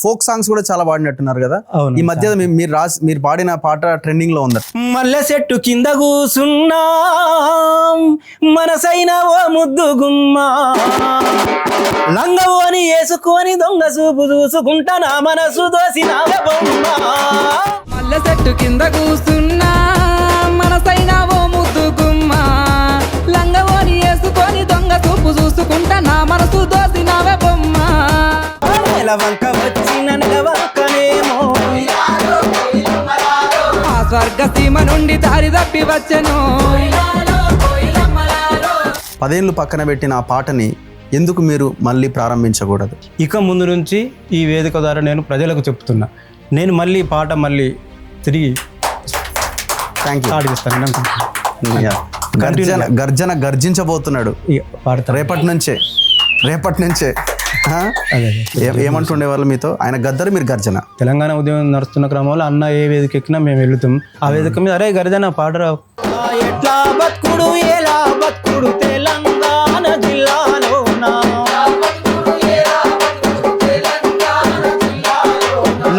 Folk songs కూడా చాలా పాడినట్టున్నారు కదా. అవును, ఈ మధ్య మీరు పాడిన పాట ట్రెండింగ్ లో ఉంది. మల్లె చెట్టు కింద కూసున్నా మనసైన ఓ ముద్దు గుమ్మా, లంగవోని వేసుకొని దొంగ చూపు చూసుకుంటా నా మనసు దోసిన బొమ్మ. మల్లె చెట్టు కింద కూసున్నా మనసైన ఓ ముద్దు గుమ్మా, లంగవోని వేసుకొని దొంగ చూపు చూసుకుంటా నా మనసు దోసినవే బొమ్మ. వంక వచ్చిన వంకనేమో ఆ స్వర్గ సీమ నుండి దారి తప్పి వచ్చెను. 10 ఏళ్ళు పక్కన పెట్టిన ఆ పాటని ఎందుకు మీరు మళ్ళీ ప్రారంభించకూడదు? ఇక ముందు నుంచి ఈ వేదిక ద్వారా నేను ప్రజలకు చెప్తున్నా, నేను మళ్ళీ పాట మళ్ళీ తిరిగి ఆడిస్తాను. గర్జన గర్జించబోతున్నాడు పాడతా రేపటి నుంచే ఏమంటుండే వాళ్ళు మీతో? ఆయన గద్దరు, మీరు గర్జన. తెలంగాణ ఉద్యమం నడుస్తున్న క్రమంలో అన్న ఏ వేదిక ఎక్కినా మేము వెళ్తాం. ఆ వేదిక మీద అరే గర్జన పాడరా. ఎట్లా బతుకుడు ఎలా బతుకుడు తెలంగాణ జిల్లాలో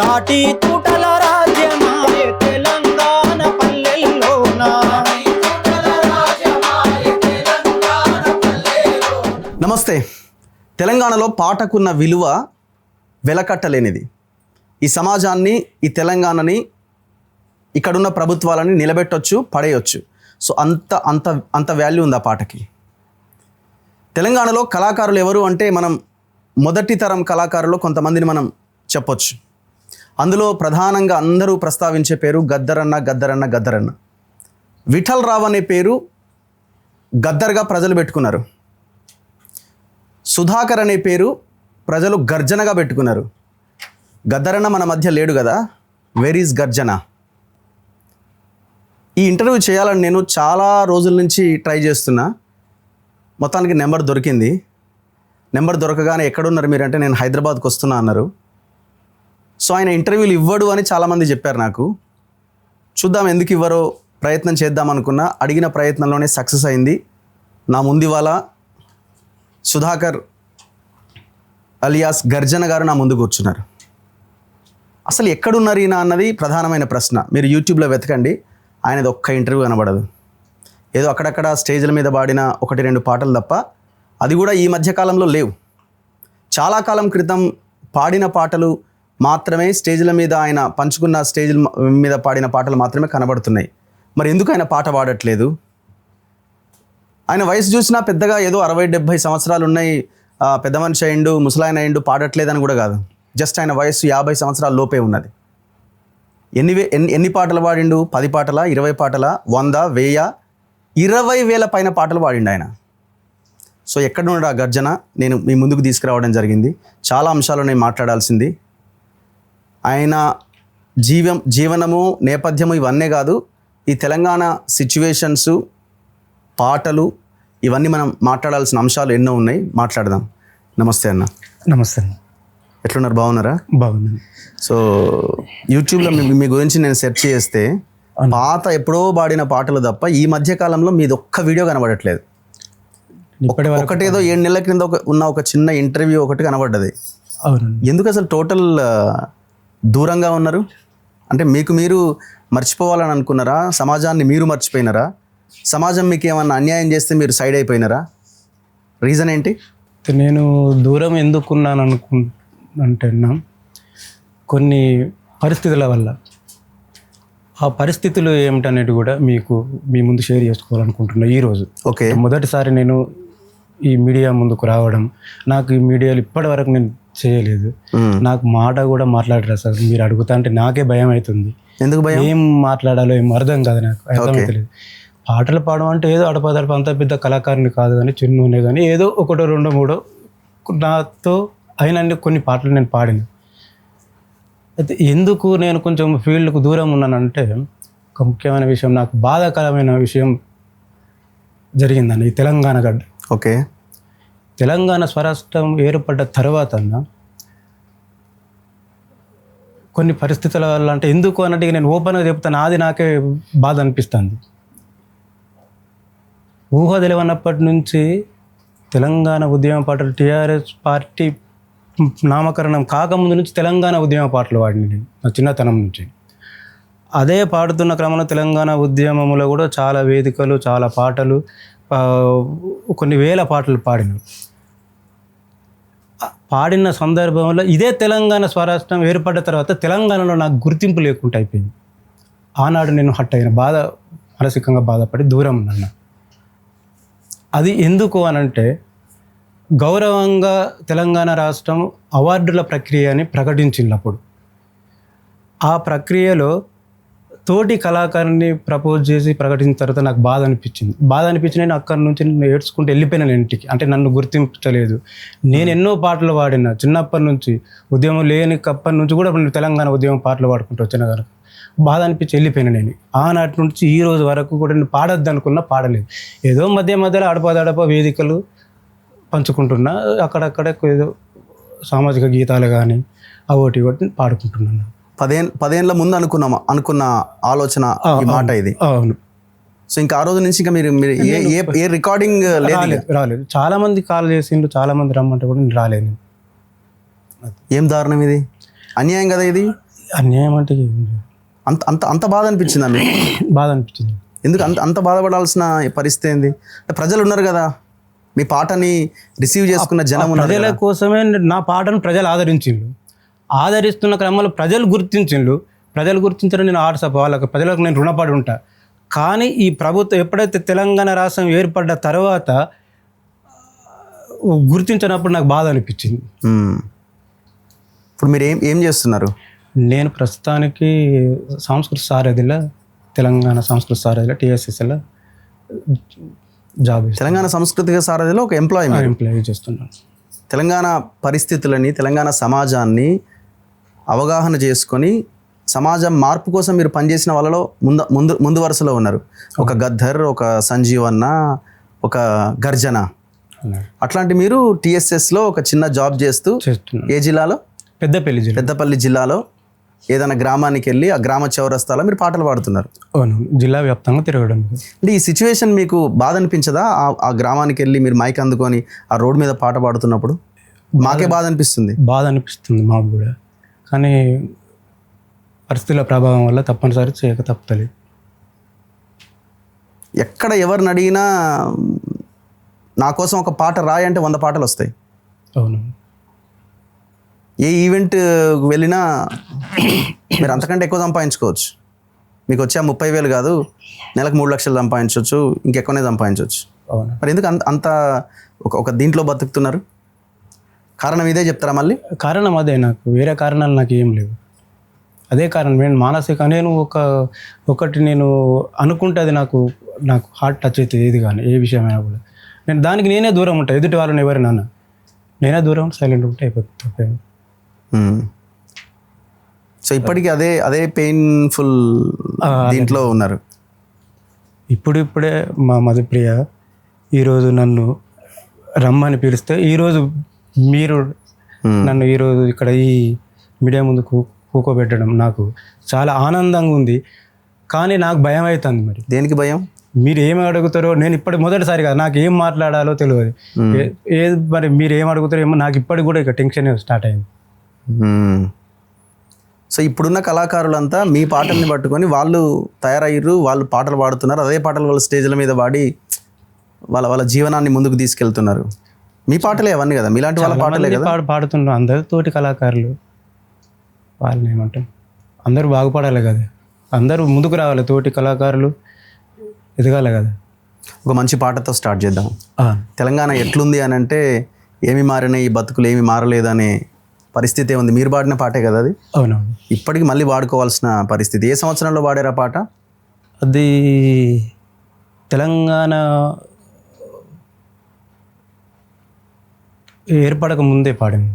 లాటి తూటల రాజ్యమాయ తెలంగాణ పల్లెల్లోనా. నమస్తే. తెలంగాణలో పాటకున్న విలువ వెలకట్టలేనిది. ఈ సమాజాన్ని, ఈ తెలంగాణని, ఇక్కడున్న ప్రభుత్వాలని నిలబెట్టొచ్చు, పడేయొచ్చు. సో అంత వాల్యూ ఉంది ఆ పాటకి. తెలంగాణలో కళాకారులు ఎవరు అంటే మనం మొదటి తరం కళాకారులు కొంతమందిని మనం చెప్పొచ్చు. అందులో ప్రధానంగా అందరూ ప్రస్తావించే పేరు గద్దరన్న. విఠల్ రావు అనే పేరు గద్దర్గా ప్రజలు పెట్టుకున్నారు. సుధాకర్ అనే పేరు ప్రజలు గర్జనగా పెట్టుకున్నారు. గద్దరన్న మన మధ్య లేడు కదా, వేర్ ఈజ్ గర్జన? ఈ ఇంటర్వ్యూ చేయాలని నేను చాలా రోజుల నుంచి ట్రై చేస్తున్నా. మొత్తానికి నెంబర్ దొరికింది. నెంబర్ దొరకగానే ఎక్కడున్నారు మీరు అంటే నేను హైదరాబాద్కి వస్తున్నా అన్నారు. సో ఆయన ఇంటర్వ్యూలు ఇవ్వడు అని చాలామంది చెప్పారు నాకు. చూద్దాం ఎందుకు ఇవ్వరో, ప్రయత్నం చేద్దాం అనుకున్నా. అడిగిన ప్రయత్నంలోనే సక్సెస్ అయింది. నా ముందు ఇవాళ సుధాకర్ అలియాస్ గర్జన గారు నా ముందు కూర్చున్నారు. అసలు ఎక్కడున్నారు ఈయన అన్నది ప్రధానమైన ప్రశ్న. మీరు యూట్యూబ్లో వెతకండి, ఆయనది ఒక్క ఇంటర్వ్యూ కనబడదు. ఏదో అక్కడక్కడ స్టేజ్ల మీద పాడిన 1-2 పాటలు తప్ప, అది కూడా ఈ మధ్యకాలంలో లేవు. చాలా కాలం క్రితం పాడిన పాటలు మాత్రమే స్టేజ్ల మీద, ఆయన పంచుకున్న స్టేజ్ల మీద పాడిన పాటలు మాత్రమే కనబడుతున్నాయి. మరి ఎందుకు ఆయన పాట పాడట్లేదు? ఆయన వయసు చూసినా పెద్దగా ఏదో 60-70 సంవత్సరాలు ఉన్నాయి, పెద్ద మనిషి అయిండు, ముసలాయన అయిండు, పాడట్లేదని కూడా కాదు. జస్ట్ ఆయన వయసు 50 సంవత్సరాల లోపే ఉన్నది. ఎన్ని పాటలు పాడిండు? 10 పాటలా, 20 పాటలా, 100, 1000, 20,000 పైన పాటలు పాడిండు ఆయన. సో ఎక్కడ ఉన్నాడు ఆ గర్జన? నేను మీ ముందుకు తీసుకురావడం జరిగింది. చాలా అంశాలు నేను మాట్లాడాల్సింది. ఆయన జీవనము, నేపథ్యము ఇవన్నీ కాదు, ఈ తెలంగాణ సిచ్యువేషన్సు, పాటలు, ఇవన్నీ మనం మాట్లాడాల్సిన అంశాలు ఎన్నో ఉన్నాయి. మాట్లాడదాం. నమస్తే అన్న. నమస్తే. ఎట్లున్నారు? బాగున్నారా? బాగున్నాను. సో యూట్యూబ్లో మీ గురించి నేను సెర్చ్ చేస్తే పాత ఎప్పుడో పాడిన పాటలు తప్ప ఈ మధ్య కాలంలో మీది ఒక్క వీడియో కనబడట్లేదు. ఒకటేదో 7 నెలల క్రింద ఉన్న ఒక చిన్న ఇంటర్వ్యూ ఒకటి కనబడ్డది. ఎందుకు అసలు టోటల్ దూరంగా ఉన్నారు? అంటే మీకు మీరు మర్చిపోవాలని అనుకున్నారా? సమాజాన్ని మీరు మర్చిపోయినారా? సమాజం మీకు ఏమన్నా అన్యాయం చేస్తే మీరు సైడ్ అయిపోయినారా? రీజన్ ఏంటి? నేను దూరం ఎందుకున్నాను అంటున్నా, కొన్ని పరిస్థితుల వల్ల. ఆ పరిస్థితులు ఏమిటనేది కూడా మీ ముందు షేర్ చేసుకోవాలనుకుంటున్నా ఈరోజు. ఓకే. మొదటిసారి నేను ఈ మీడియా ముందుకు రావడం, నాకు ఈ మీడియాలో ఇప్పటి వరకు నేను చేయలేదు. నాకు మాట కూడా మాట్లాడరా సార్, మీరు అడుగుతా అంటే నాకే భయం అవుతుంది. ఎందుకు భయం? ఏం మాట్లాడాలో ఏం అర్థం కాదు, నాకు అర్థమవుతలేదు. పాటలు పాడడం అంటే ఏదో అడపదడప అంత పెద్ద కళాకారుని కాదు కానీ, చిన్ననే కానీ ఏదో 1, 2, 3 నాతో అయినండి కొన్ని పాటలు నేను పాడిన. అయితే ఎందుకు నేను కొంచెం ఫీల్డ్కు దూరం ఉన్నానంటే, ఒక ముఖ్యమైన విషయం, నాకు బాధాకరమైన విషయం జరిగిందండి ఈ తెలంగాణ గడ్డ. ఓకే. తెలంగాణ స్వరాష్ట్రం ఏర్పడ్డ తర్వాత కొన్ని పరిస్థితుల వల్ల, అంటే ఎందుకు అన్నట్టుగా నేను ఓపెన్గా చెప్తాను, అది నాకే బాధ అనిపిస్తుంది. ఊహ తెలియనప్పటి నుంచి తెలంగాణ ఉద్యమ పాటలు టీఆర్ఎస్ పార్టీ నామకరణం కాకముందు నుంచి తెలంగాణ ఉద్యమ పాటలు పాడిన నేను నా చిన్నతనం నుంచి. అదే పాడుతున్న క్రమంలో తెలంగాణ ఉద్యమంలో కూడా చాలా వేదికలు, చాలా పాటలు, కొన్ని వేల పాటలు పాడిన సందర్భంలో ఇదే తెలంగాణ స్వరాష్ట్రం ఏర్పడ్డ తర్వాత తెలంగాణలో నాకు గుర్తింపు లేకుండా అయిపోయింది. ఆనాడు నేను హట్ అయిన మానసికంగా బాధపడి దూరం ఉన్నాను. అది ఎందుకు అనంటే గౌరవంగా తెలంగాణ రాష్ట్రం అవార్డుల ప్రక్రియని ప్రకటించినప్పుడు ఆ ప్రక్రియలో తోటి కళాకారుని ప్రపోజ్ చేసి ప్రకటించిన తర్వాత నాకు బాధ అనిపించి నేను అక్కడి నుంచి నేను ఏడ్చుకుంటూ వెళ్ళిపోయినాను ఇంటికి. అంటే నన్ను గుర్తించలేదు. నేను ఎన్నో పాటలు పాడిన చిన్నప్పటి నుంచి, ఉద్యమం లేని అప్పటి నుంచి కూడా నేను తెలంగాణ ఉద్యమం పాటలు పాడుకుంటూ వచ్చిన కనుక బాధ అనిపించి వెళ్ళిపోయినా నేను. ఆనాటి నుంచి ఈ రోజు వరకు కూడా నేను పాడొద్దు అనుకున్నా పాడలేదు. ఏదో మధ్యలో అడపదడప వేదికలు పంచుకుంటున్నా, అక్కడక్కడ ఏదో సామాజిక గీతాలు కానీ అవోటి పాడుకుంటున్నాను. 10 ఏళ్ళ ముందు అనుకున్న ఆలోచన ఈ మాట ఇది. అవును. సో ఇంకా ఆ రోజు నుంచి ఇంకా మీరు ఏ రికార్డింగ్ రాలేదు. చాలా మంది కాల్ చేసిండ్రు, చాలా మంది రమ్మంటే కూడా నేను రాలేదు. ఏం దారుణం ఇది, అన్యాయం కదా ఇది. అన్యాయం అంటే అంత అంత అంత బాధ అనిపించిందా మీకు? బాధ అనిపించింది. ఎందుకు అంత బాధపడాల్సిన పరిస్థితి ఏంది? ప్రజలు ఉన్నారు కదా, మీ పాటని రిసీవ్ చేసుకున్న జనం ఉన్నారు. ప్రజల కోసమే నా పాటను ప్రజలు ఆదరిస్తున్న క్రమంలో ప్రజలు గుర్తించడం నేను వాళ్ళకి ప్రజలకు నేను రుణపడి ఉంటా. కానీ ఈ ప్రభుత్వం ఎప్పుడైతే తెలంగాణ రాష్ట్రం ఏర్పడ్డ తర్వాత గుర్తించినప్పుడు నాకు బాధ అనిపించింది. ఇప్పుడు మీరు ఏం చేస్తున్నారు? నేను ప్రస్తుతానికి తెలంగాణ సంస్కృతి సారథిలో TSSలో జాబ్, తెలంగాణ సాంస్కృతిక సారథిలో ఒక ఎంప్లాయీ చేస్తున్నాను. తెలంగాణ పరిస్థితులని, తెలంగాణ సమాజాన్ని అవగాహన చేసుకొని సమాజం మార్పు కోసం మీరు పనిచేసిన వాళ్ళలో ముందు వరుసలో ఉన్నారు. ఒక గద్దర్, ఒక సంజీవన్న, ఒక గర్జన, అట్లాంటి మీరు TSSలో ఒక చిన్న జాబ్ చేస్తూ ఏ జిల్లాలో? పెద్దపల్లి జిల్లాలో ఏదైనా గ్రామానికి వెళ్ళి ఆ గ్రామ చౌరస్తాలో మీరు పాటలు పాడుతున్నారు. అవును, జిల్లా వ్యాప్తంగా తిరగడం. అంటే ఈ సిచ్యువేషన్ మీకు బాధ అనిపించదా? ఆ గ్రామానికి వెళ్ళి మీరు మైక్ అందుకొని ఆ రోడ్ మీద పాట పాడుతున్నప్పుడు మాకే బాధ అనిపిస్తుంది మాకు కూడా. కానీ పరిస్థితుల ప్రభావం వల్ల తప్పనిసరి చేయక తప్పలేదు. ఎక్కడ ఎవరిని అడిగినా నా కోసం ఒక పాట రాయి అంటే 100 పాటలు వస్తాయి. అవును. ఏ ఈవెంట్ వెళ్ళినా మీరు అంతకంటే ఎక్కువ సంపాదించుకోవచ్చు. మీకు వచ్చే 30,000 కాదు, నెలకు 3 లక్షలు సంపాదించవచ్చు, ఇంకెక్కువనే సంపాదించవచ్చు. అవును. మరి ఎందుకు అంత ఒక దీంట్లో బతుకుతున్నారు? కారణం ఇదే చెప్తారా మళ్ళీ? కారణం అదే, నాకు వేరే కారణాలు నాకు ఏం లేవు. అదే కారణం. నేను మానసిక నేను ఒకటి నేను అనుకుంటే అది నాకు హార్ట్ టచ్ అవుతుంది. ఏది కానీ ఏ విషయమైనా కూడా నేను దానికి నేనే దూరం ఉంటాను. ఎదుటి వాళ్ళని ఎవరైనా నేనే దూరం సైలెంట్ ఉంటే అయిపోతుంది. సో ఇప్పటికీ అదే పెయిన్ఫుల్ దీంట్లో ఉన్నారు. ఇప్పుడే మా మధుప్రియ ఈరోజు నన్ను రమ్మని పిలిస్తే, ఈరోజు మీరు నన్ను ఈరోజు ఇక్కడ ఈ మీడియా ముందు కూకోబెట్టడం నాకు చాలా ఆనందంగా ఉంది. కానీ నాకు భయం అవుతుంది. మరి దేనికి భయం? మీరు ఏమి అడుగుతారో, నేను ఇప్పటి మొదటిసారి కాదు, నాకు ఏం మాట్లాడాలో తెలియదు. మరి మీరు ఏం అడుగుతారో ఏమో నాకు ఇప్పటికి కూడా ఇక టెన్షన్ స్టార్ట్ అయింది. సో ఇప్పుడున్న కళాకారులంతా మీ పాటల్ని పట్టుకొని వాళ్ళు తయారయ్యారు, వాళ్ళు పాటలు పాడుతున్నారు. అదే పాటలు వాళ్ళ స్టేజ్ల మీద పాడి వాళ్ళ జీవనాన్ని ముందుకు తీసుకెళ్తున్నారు. మీ పాటలే అవన్నీ కదా, మీలాంటి వాళ్ళ పాటలే కదా పాడుతున్నారు. అందరు తోటి కళాకారులు, వాళ్ళని ఏమంటాం, అందరూ బాగుపడాలి కదా, అందరూ ముందుకు రావాలి, తోటి కళాకారులు ఎదగాలి కదా. ఒక మంచి పాటతో స్టార్ట్ చేద్దాం. తెలంగాణ ఎట్లుంది అని అంటే, ఏమి మారినాయి ఈ బతుకులు, ఏమి మారలేదు అనే పరిస్థితి ఉంది. మీరు పాడిన పాటే కదా అది. అవునవును. ఇప్పటికి మళ్ళీ వాడుకోవాల్సిన పరిస్థితి. ఏ సంవత్సరంలో పాడారా పాట? అది తెలంగాణ ఏర్పడక ముందే పాడింది.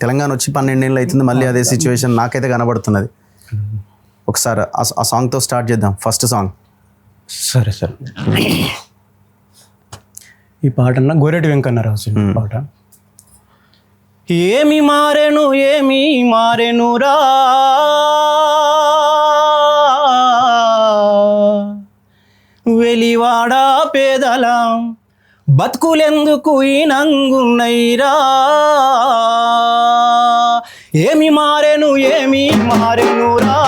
తెలంగాణ వచ్చి 12 ఏళ్ళు అవుతుంది, మళ్ళీ అదే సిచ్యువేషన్ నాకైతే కనబడుతున్నది. ఒకసారి ఆ సాంగ్తో స్టార్ట్ చేద్దాం, ఫస్ట్ సాంగ్. సరే. ఈ పాట గోరెటి వెంకన్న రాసిన పాట. ఏమి మారెనురా వెలివాడా పేదలం బతుకులెందుకు ఈ నంగున్నైరా ఏమి మారెను రా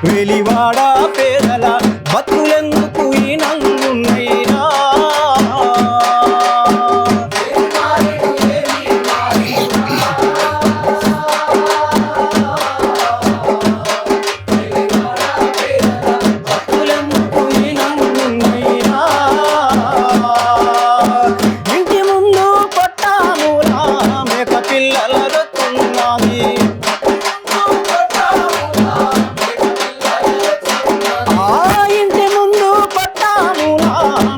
వెలివాడ పేదల బతులెందుకు ఈ నంగున్నైరా బతులెందుకు ఈ నంగున్నైరా ఇంటి ముందు పట్టాములా మేక పిల్లల రొత్తున్నది ఇంటి ముందు పట్టాములా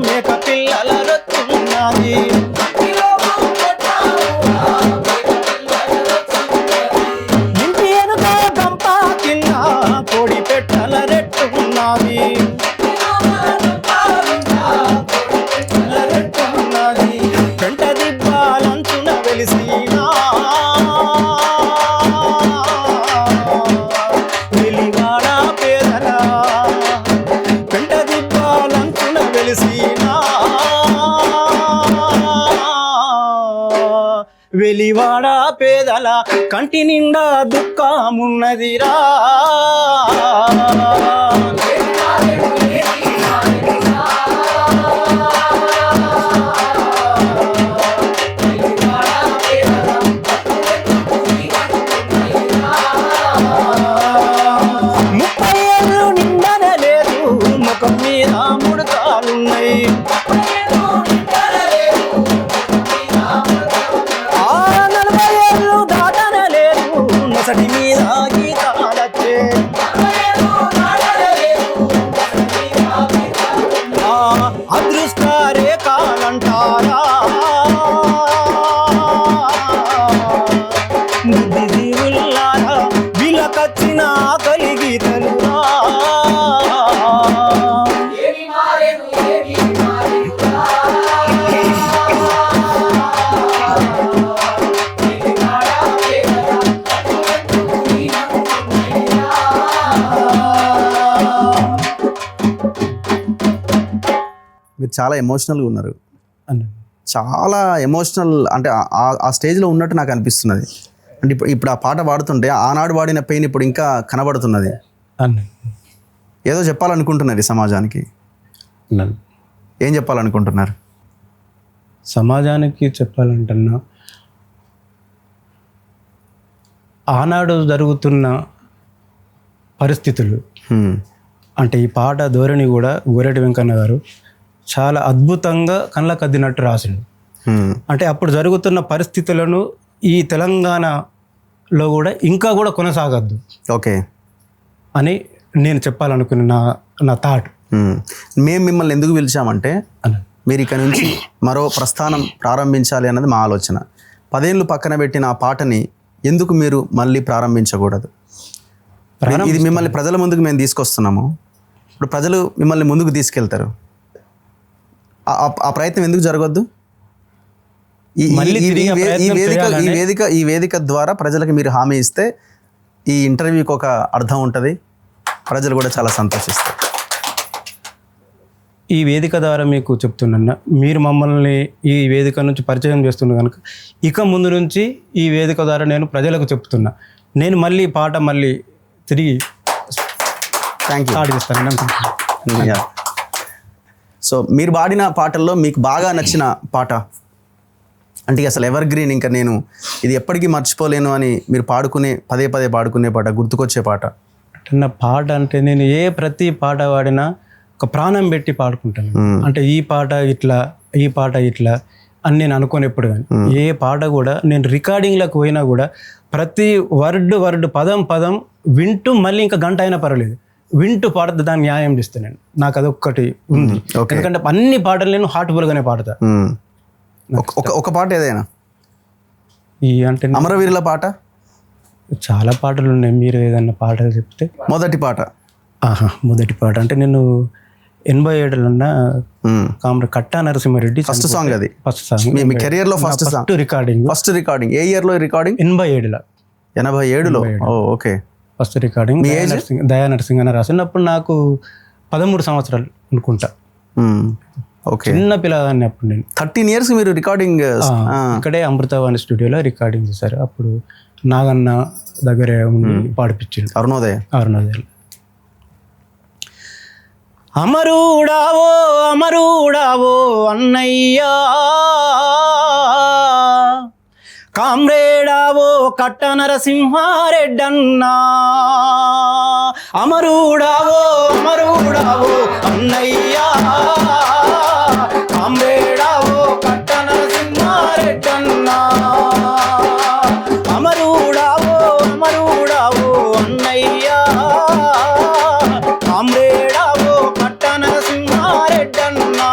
మేక పిల్లల రొత్తున్నది ఇంటి ఎనుక గంప కింద కోడి పెట్టల రెట్టున్నది పెంట దిబ్బాలంచున వెలిసినా వెలివాడ పేదల పెంట దిబ్బాలంచున వెలిసినా వెలివాడ పేదల కంటి నిండా దుఃఖమున్నదిరా ముప్పై ఏళ్ళు నిండనే లేదు ముఖం మీద ముడతాలున్నాయి ఆ 40 ఏళ్ళు దాటనే లేదు నొసటి మీద గీతాలచ్చే అదృష్ట రేఖలంటారా బుద్ధి జీవుల్లారా వీళ్ళకచ్చిన కలిగితలురా మీరు చాలా ఎమోషనల్గా ఉన్నారు, అన్న చాలా ఎమోషనల్. అంటే ఆ స్టేజ్లో ఉన్నట్టు నాకు అనిపిస్తున్నది. అంటే ఇప్పుడు ఆ పాట పాడుతుంటే ఆనాడు వాడిన పెయిన్ ఇప్పుడు ఇంకా కనబడుతున్నది. అన్న ఏదో చెప్పాలనుకుంటున్నారు ఈ సమాజానికి. అన్న ఏం చెప్పాలనుకుంటున్నారు? సమాజానికి చెప్పాలంటున్నా ఆనాడు జరుగుతున్న పరిస్థితులు హ్మ్. అంటే ఈ పాట ధోరణి కూడా గోరెటి వెంకన్న గారు చాలా అద్భుతంగా కళ్ళకద్దినట్టు రాసిండు. హ్మ్. అంటే అప్పుడు జరుగుతున్న పరిస్థితులను ఈ తెలంగాణలో కూడా ఇంకా కూడా కొనసాగద్దు ఓకే అని నేను చెప్పాలనుకున్న నా థాట్. మేము మిమ్మల్ని ఎందుకు పిలిచామంటే అన్న మీరు ఇక నుంచి మరో ప్రస్థానం ప్రారంభించాలి అన్నది మా ఆలోచన. 10 ఏళ్ళు పక్కన పెట్టిన ఆ పాటని ఎందుకు మీరు మళ్ళీ ప్రారంభించకూడదు? ఇది మిమ్మల్ని ప్రజల ముందుకు మేము తీసుకొస్తున్నాము. ఇప్పుడు ప్రజలు మిమ్మల్ని ముందుకు తీసుకెళ్తారు. ఆ ప్రయత్నం ఎందుకు జరగొద్దు? ఈ వేదిక ద్వారా ప్రజలకు మీరు హామీ ఇస్తే ఈ ఇంటర్వ్యూకి ఒక అర్థం ఉంటుంది, ప్రజలు కూడా చాలా సంతోషిస్తారు. ఈ వేదిక ద్వారా మీకు చెప్తున్నా, మీరు మమ్మల్ని ఈ వేదిక నుంచి పరిచయం చేస్తున్న కనుక ఇక ముందు నుంచి ఈ వేదిక ద్వారా నేను ప్రజలకు చెప్తున్నా, నేను మళ్ళీ పాట మళ్ళీ తిరిగి స్టార్ట్ చేస్తానని అనుకుంటున్నాను. సో మీరు పాడిన పాటల్లో మీకు బాగా నచ్చిన పాట అంటే అసలు ఎవర్ గ్రీన్, ఇంకా నేను ఇది ఎప్పటికీ మర్చిపోలేను అని మీరు పదే పదే పాడుకునే పాట, గుర్తుకొచ్చే పాట? నా పాట అంటే నేను ప్రతి పాట పాడినా ఒక ప్రాణం పెట్టి పాడుకుంటాను. అంటే ఈ పాట ఇట్లా అని నేను అనుకోని ఎప్పుడు కానీ ఏ పాట కూడా నేను రికార్డింగ్లకు పోయినా కూడా ప్రతి వర్డ్ పదం వింటూ మళ్ళీ ఇంకా గంట అయినా పర్వాలేదు వింటూ పాడుతూ దాన్ని న్యాయం చేస్తాను నేను. నాకు అదొక్కటి ఉంది. ఎందుకంటే అన్ని పాటలు నేను హార్ట్ఫుల్గానే పాడతా. ఒక పాట ఏదైనా అంటే అమరవీరుల పాట? చాలా పాటలు ఉన్నాయి, మీరు ఏదైనా పాటలు చెప్తే. మొదటి పాట అంటే నేను 87లో ఉన్న కామ్రేడ్ కట్టా నరసింహారెడ్డి ఫస్ట్ సాంగ్. అది ఫస్ట్ సాంగ్ మీ కెరియర్ లో ఫస్ట్ రికార్డింగ్. ఏ ఇయర్ లో రికార్డింగ్? 87లో. ఓకే. ఫస్ట్ రికార్డింగ్ దయా నరసింగ్ అని రాసినప్పుడు నాకు 13 సంవత్సరాలు అనుకుంటా. ఓకే. చిన్న పిల్లగాన్ని అప్పుడు నేను 13 years మీరు రికార్డింగ్ ఇక్కడే అమృతవాణి స్టూడియోలో రికార్డింగ్ చేశారు. అప్పుడు నాగన్న దగ్గరే ఉండి పాడిపించిండు అరుణోదయ. అరుణోదయాలు. అమరుడావో అమరుడావో అన్నయ్యా, కామ్రేడావో కట్ట నరసింహారెడ్డన్నా, అమరుడావో అమరుడావో అన్నయ్యా, కామ్రేడావో కట్ట నరసింహారెడ్డన్నా, అమరుడావో అమరుడావో అన్నయ్యా, కామ్రేడావో కట్ట నరసింహారెడ్డన్నా,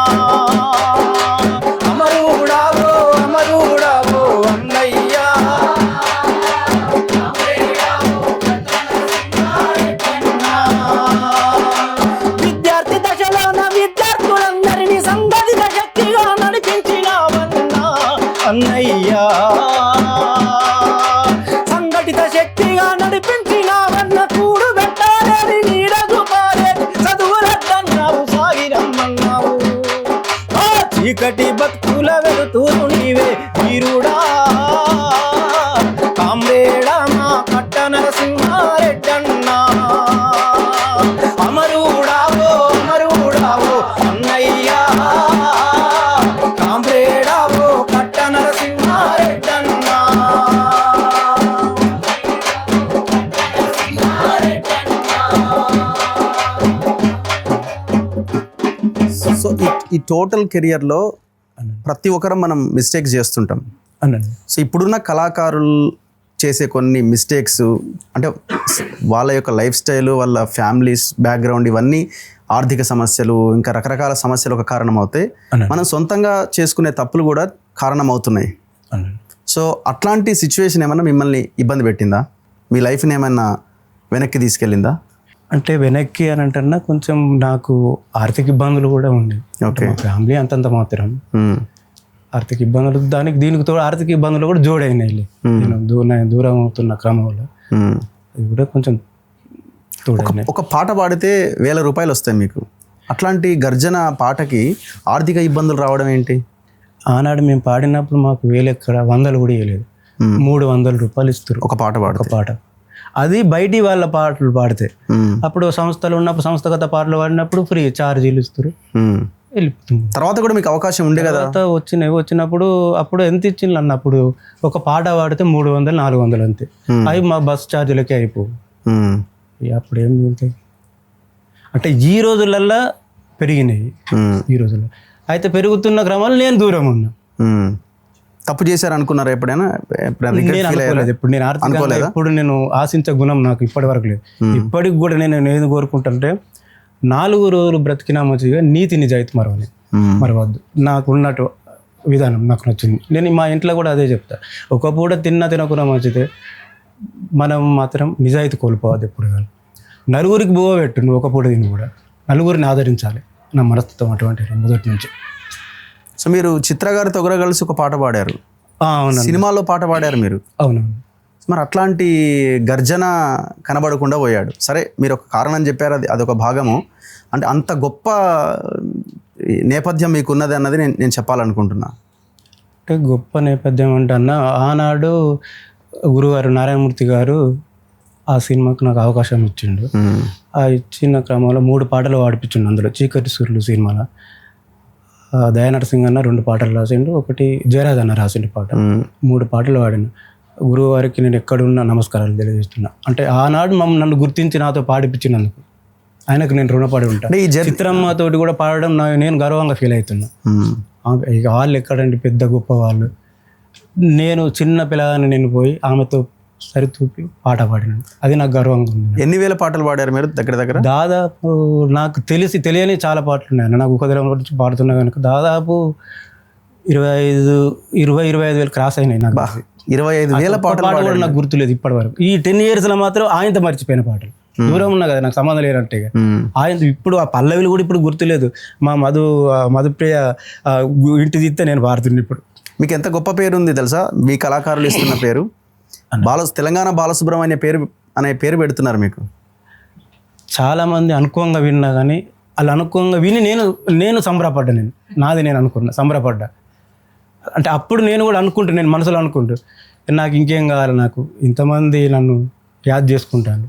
అమరుడావో అమరుడావో అన్నయ్యా. విద్యార్థి దశలోన విద్యార్థులందరినీ సంఘటిత శక్తిగా నడిపించినావన్నా అన్నయ్యా, సంఘటిత శక్తిగా నడిపించినావన్న కూడు పెట్టాలని నీడదు పారే చదువులద్దన్నావు సాగిరమ్మన్నావు. ఆ చీకటి బతుకుల వెలుతురు నీవే వీరుడా, కామ్రేడా మా కట్ట నరసింహారెడ్డన్నా, అమరుడావో అమరుడావో అన్నయ్యా, కామ్రేడావో కట్ట నరసింహారెడ్డన్నా. సో ఈ టోటల్ కెరియర్లో ప్రతి ఒక్కరం మనం మిస్టేక్స్ చేస్తుంటాం. అనండి. సో ఇప్పుడున్న కళాకారులు చేసే కొన్ని మిస్టేక్స్ అంటే వాళ్ళ యొక్క లైఫ్ స్టైల్, వాళ్ళ ఫ్యామిలీస్ బ్యాక్గ్రౌండ్, ఇవన్నీ ఆర్థిక సమస్యలు, ఇంకా రకరకాల సమస్యలు ఒక కారణం అవుతాయి. మనం సొంతంగా చేసుకునే తప్పులు కూడా కారణం అవుతున్నాయి. అనండి. సో అట్లాంటి సిచ్యువేషన్ ఏమన్నా మిమ్మల్ని ఇబ్బంది పెట్టిందా? మీ లైఫ్ని ఏమన్నా వెనక్కి తీసుకెళ్ళిందా? అంటే వెనక్కి అని అంటున్నా కొంచెం నాకు ఆర్థిక ఇబ్బందులు కూడా ఉంది. ఓకే. మా ఫ్యామిలీ అంతంత మాత్రం ఆర్థిక ఇబ్బందులు, దీనికి తోడు ఆర్థిక ఇబ్బందులు కూడా జోడైనాయి. నేను దూరం అవుతున్న క్రమంలో అది కూడా కొంచెం తోడైనాయి. ఒక పాట పాడితే 1000 రూపాయలు వస్తాయి మీకు. అట్లాంటి గర్జన పాటకి ఆర్థిక ఇబ్బందులు రావడం ఏంటి? ఆనాడు మేము పాడినప్పుడు మాకు 1000 ఎక్కడ 100 కూడా ఇవ్వలేదు. 300 రూపాయలు ఇస్తారు ఒక పాట పాడితే. ఒక పాట. అది బయటి వాళ్ళ పాటలు పాడితే, అప్పుడు సంస్థలు ఉన్నప్పుడు సంస్థగత పాటలు పాడినప్పుడు ఫ్రీ ఛార్జీలు ఇస్తారు, వెళ్ళిపోతుంది. తర్వాత కూడా మీకు అవకాశం ఉండే కదా? వచ్చినప్పుడు అప్పుడు ఎంత ఇచ్చిండ్రు అన్నప్పుడు ఒక పాట పాడితే 300 400 అంతే. అవి మా బస్ ఛార్జీలకే అయిపోవు. అప్పుడు ఏం మిగులుతాయి? అంటే ఈ రోజులల్లో పెరిగినాయి. ఈ రోజుల్లో అయితే పెరుగుతున్న క్రమాలు నేను దూరం ఉన్నా. తప్పు చేశారు అనుకున్నారా ఎప్పుడైనా? నేను అనుకోలేదు. ఇప్పుడు నేను ఆర్థికంగా ఎప్పుడు నేను ఆశించే గుణం నాకు ఇప్పటి వరకు లేదు. ఇప్పటికి కూడా నేను ఏది కోరుకుంటుంటే 4 రోజులు బ్రతికినా మంచిగా నీతి నిజాయితీ మరవద్దు. నాకు ఉన్నట్టు విధానం నాకు నచ్చింది. నేను మా ఇంట్లో కూడా అదే చెప్తా. ఒక పూట తినకుండా మంచిదే, మనం మాత్రం నిజాయితీ కోల్పోవద్దు ఎప్పుడు కానీ. నలుగురికి బువ్వ పెట్టు, నువ్వు ఒక పూట తిని కూడా నలుగురిని ఆదరించాలి. నా మనస్తత్వం అటువంటి మొదటి నుంచి. సో మీరు చిత్ర గారితో కూడా కలిసి ఒక పాట పాడారు. అవును, సినిమాలో పాట పాడారు మీరు. అవునవును. మరి అట్లాంటి గర్జన కనబడకుండా పోయాడు. సరే, మీరు ఒక కారణం చెప్పారు, అదొక భాగము. అంటే అంత గొప్ప నేపథ్యం మీకు ఉన్నది అన్నది నేను చెప్పాలనుకుంటున్నా. అంటే గొప్ప నేపథ్యం అంటే అన్న, ఆనాడు గురుగారు నారాయణమూర్తి గారు ఆ సినిమాకు నాకు అవకాశం ఇచ్చిండు. ఆ ఇచ్చిన క్రమంలో 3 పాటలు పాడిపించిండు. అందులో చీకటి సూర్యులు సినిమాలో దయానరసింగ్ అన్న 2 పాటలు రాసిండు, ఒకటి జయరాజ్ అన్న రాసిండు పాట. 3 పాటలు పాడిన. గురువుగారికి నేను ఎక్కడున్నా నమస్కారాలు తెలియజేస్తున్నా. అంటే ఆనాడు నన్ను గుర్తించి నాతో పాడిపించినందుకు ఆయనకు నేను రుణపడి ఉంటాను. ఈ చిత్రమ్మతోటి కూడా పాడడం నేను గర్వంగా ఫీల్ అవుతున్నా. ఇక వాళ్ళు ఎక్కడండి పెద్ద గొప్ప వాళ్ళు. నేను చిన్న పిల్లగాని నేను పోయి ఆమెతో సరితూపి పాట పాడినాను. అది నాకు గర్వంగా ఉంది. ఎన్ని వేల పాటలు పాడారు మీరు దగ్గర దగ్గర? దాదాపు నాకు తెలియని చాలా పాటలు ఉన్నాయి. నాకు ఉపద్రవం గురించి పాడుతున్నా కనుక దాదాపు 25,000 క్రాస్ అయినాయి. నాకు 25,000 పాటలు కూడా నాకు గుర్తులేదు ఇప్పటి వరకు. ఈ 10 yearsలో మాత్రం ఆయనతో మర్చిపోయిన పాటలు. దూరం ఉన్నా కదా, నాకు సంబంధం లేనట్టే. ఆయన ఇప్పుడు ఆ పల్లవిలు కూడా ఇప్పుడు గుర్తులేదు. మా మధుప్రియ ఇంటి తీస్తే నేను పాడుతున్నా ఇప్పుడు. మీకు ఎంత గొప్ప పేరు ఉంది తెలుసా? మీ కళాకారులు ఇస్తున్న పేరు తెలంగాణ బాలసుబ్రహ్మణ్య అనే పేరు పెడుతున్నారు మీకు. చాలామంది అనుకోంగా విన్నా కానీ వాళ్ళు అనుకోగా విని నేను సంబరపడ్డా, నాది నేను అనుకున్నా, సంబరపడ్డా. అంటే అప్పుడు నేను కూడా అనుకుంటా, నేను మనసులో అనుకుంటూ నాకు ఇంకేం కావాలి, నాకు ఇంతమంది నన్ను యాద్ చేసుకుంటాను,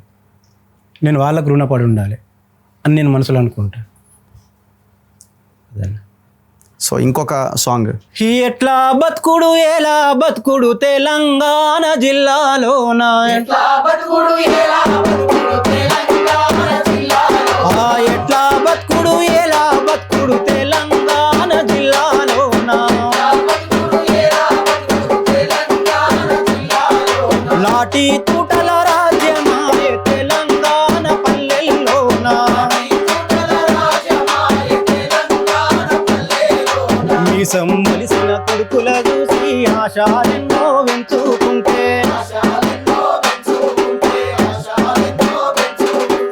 నేను వాళ్ళకు రుణపడి ఉండాలి అని నేను మనసులో అనుకుంటాను. అదే. సో ఇంకొక సాంగ్ ఎట్లా బతుకుడు ఎలా బతుకుడు తెలంగాణ జిల్లాలోన, ఎట్లా బతుకుడు ఎలా బతుకుడు తెలంగాణ జిల్లాలోన, లాఠీ తూటల రాజ్యమాయ తెలంగాణ పల్లెల్లోన, మీసం మొలిసిన కొడుకుల చూసి ఆశాలెన్నో వెంచుకుంటే,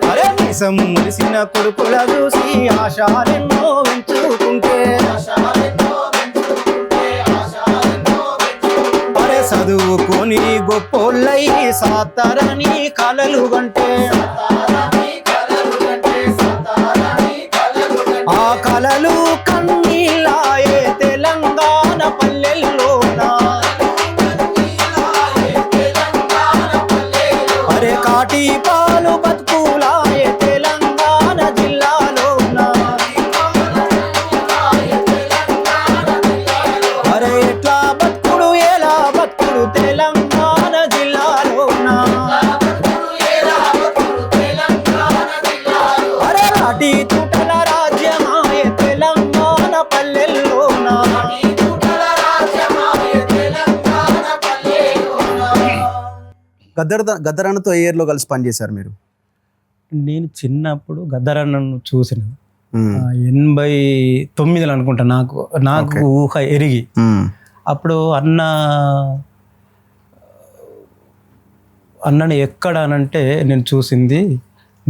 అరే మీసం మొలిసిన కొడుకుల చూసి ఆశాలెన్నో వెంచుకుంటే, అరే చదువుకొని గొప్పోళ్ళై సాతారని కలలు గంటే, ఆ కలలు కన్నీళ్ళాయే తెలంగాణ పల్లెల్లోన, అరే కాటి పాలు బతుకులాయే తెలంగాణ జిల్లాలోన, అరే ఎట్లా బతుకుడు ఎలా బతుకుడు తెలంగాణ జిల్లాలోన, అరే లాఠీ తూటల రాజ్యమాయ తెలంగాణ పల్లెల్లోన. గద్దరన్నతో ఏ ఇయర్లో కలిసి పనిచేశారు మీరు? నేను చిన్నప్పుడు గద్దరన్నను చూసిన 89 అనుకుంటా, నాకు ఊహ ఎరిగి. అప్పుడు అన్నని ఎక్కడ అనంటే నేను చూసింది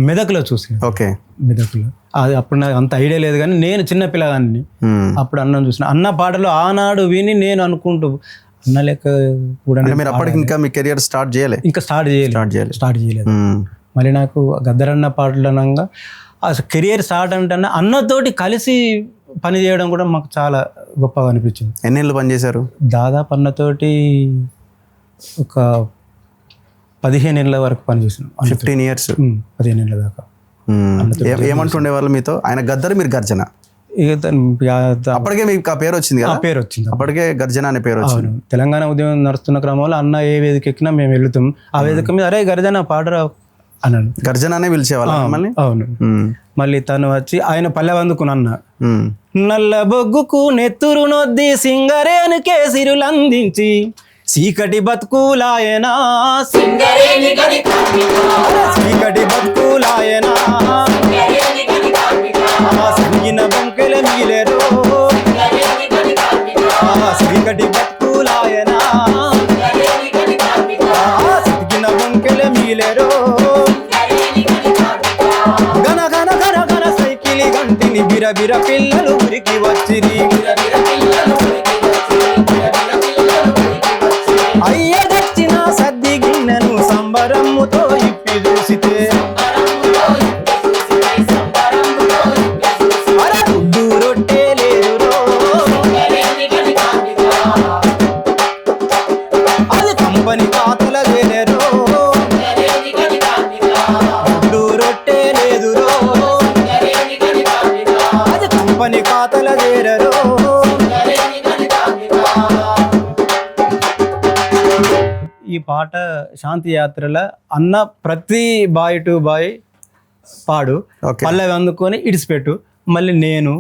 మెదక్లో చూసిన. ఓకే, మెదక్లో. అది అప్పుడు నాకు అంత ఐడియా లేదు, కానీ నేను చిన్న పిల్లగాన్ని అప్పుడు అన్నను చూసిన. అన్న పాటలు ఆనాడు విని నేను అనుకుంటూ అన్న లెక్క కూడా మీరు అప్పటికి ఇంకా మీ కెరియర్ స్టార్ట్ చేయలేదు? ఇంకా స్టార్ట్ చేయలేదు. మళ్ళీ నాకు గద్దరన్న పాటలు అనగా అసలు కెరియర్ స్టార్ట్ అంటే అన్నతోటి కలిసి పని చేయడం కూడా మాకు చాలా గొప్పగా అనిపించింది. ఎన్నేళ్ళు పనిచేశారు? దాదాపు అన్నతోటి ఒక 15 ఏళ్ళ వరకు పనిచేసినాం. 15 years. 15 ఏళ్ళ దాకా. ఏమంటుండే వాళ్ళు మీతో? ఆయన గద్దర్, మీరు గర్జన. అప్పటికే మీకు ఆ పేరు వచ్చింది కదా? పేరు వచ్చింది అప్పటికే గర్జన అనే పేరు వచ్చింది. తెలంగాణ ఉద్యమం నడుస్తున్న క్రమంలో అన్న ఏ వేదిక ఎక్కినా మేము వెళ్తాం. ఆ వేదిక మీద అరే గర్జన పాడరా అన్నాను. గర్జన అనే పిలిచేవాళ్ళు మళ్ళీ? అవును. మళ్ళీ తను వచ్చి ఆయన పల్లె వందుకుని అన్న, నల్ల బొగ్గుకు నెత్తురు నొద్ది సింగరేనుకే సిరులందించి చీకటి బతుకులాయనా, చీకటి బతుకులాయనా, సంగిన బంకెల మీలేరో, చీకటి బతుకులాయనా, సంగిన బంకెల మీలేరో, గన గన గన గన సైకిలి గంటిని బిరబిర పిల్లలు ఉరికి వచ్చిరి, అయ్య దచ్చిన సద్ది గిన్నెను సంబరముతో ఇప్పి చూసితే, అరే గుడ్డు రొట్టె లేదురో, అది కంపని పాతల వేరేరో, గుడ్డు రొట్టె లేదురో, అది కంపని పాతల వేరేరో. ఈ పాట శాంతి యాత్రల అన్న ప్రతి బాయ్ టు బాయ్ పాడు, పల్లవి అందుకొని ఇడిచిపెట్టు, మళ్ళీ నేను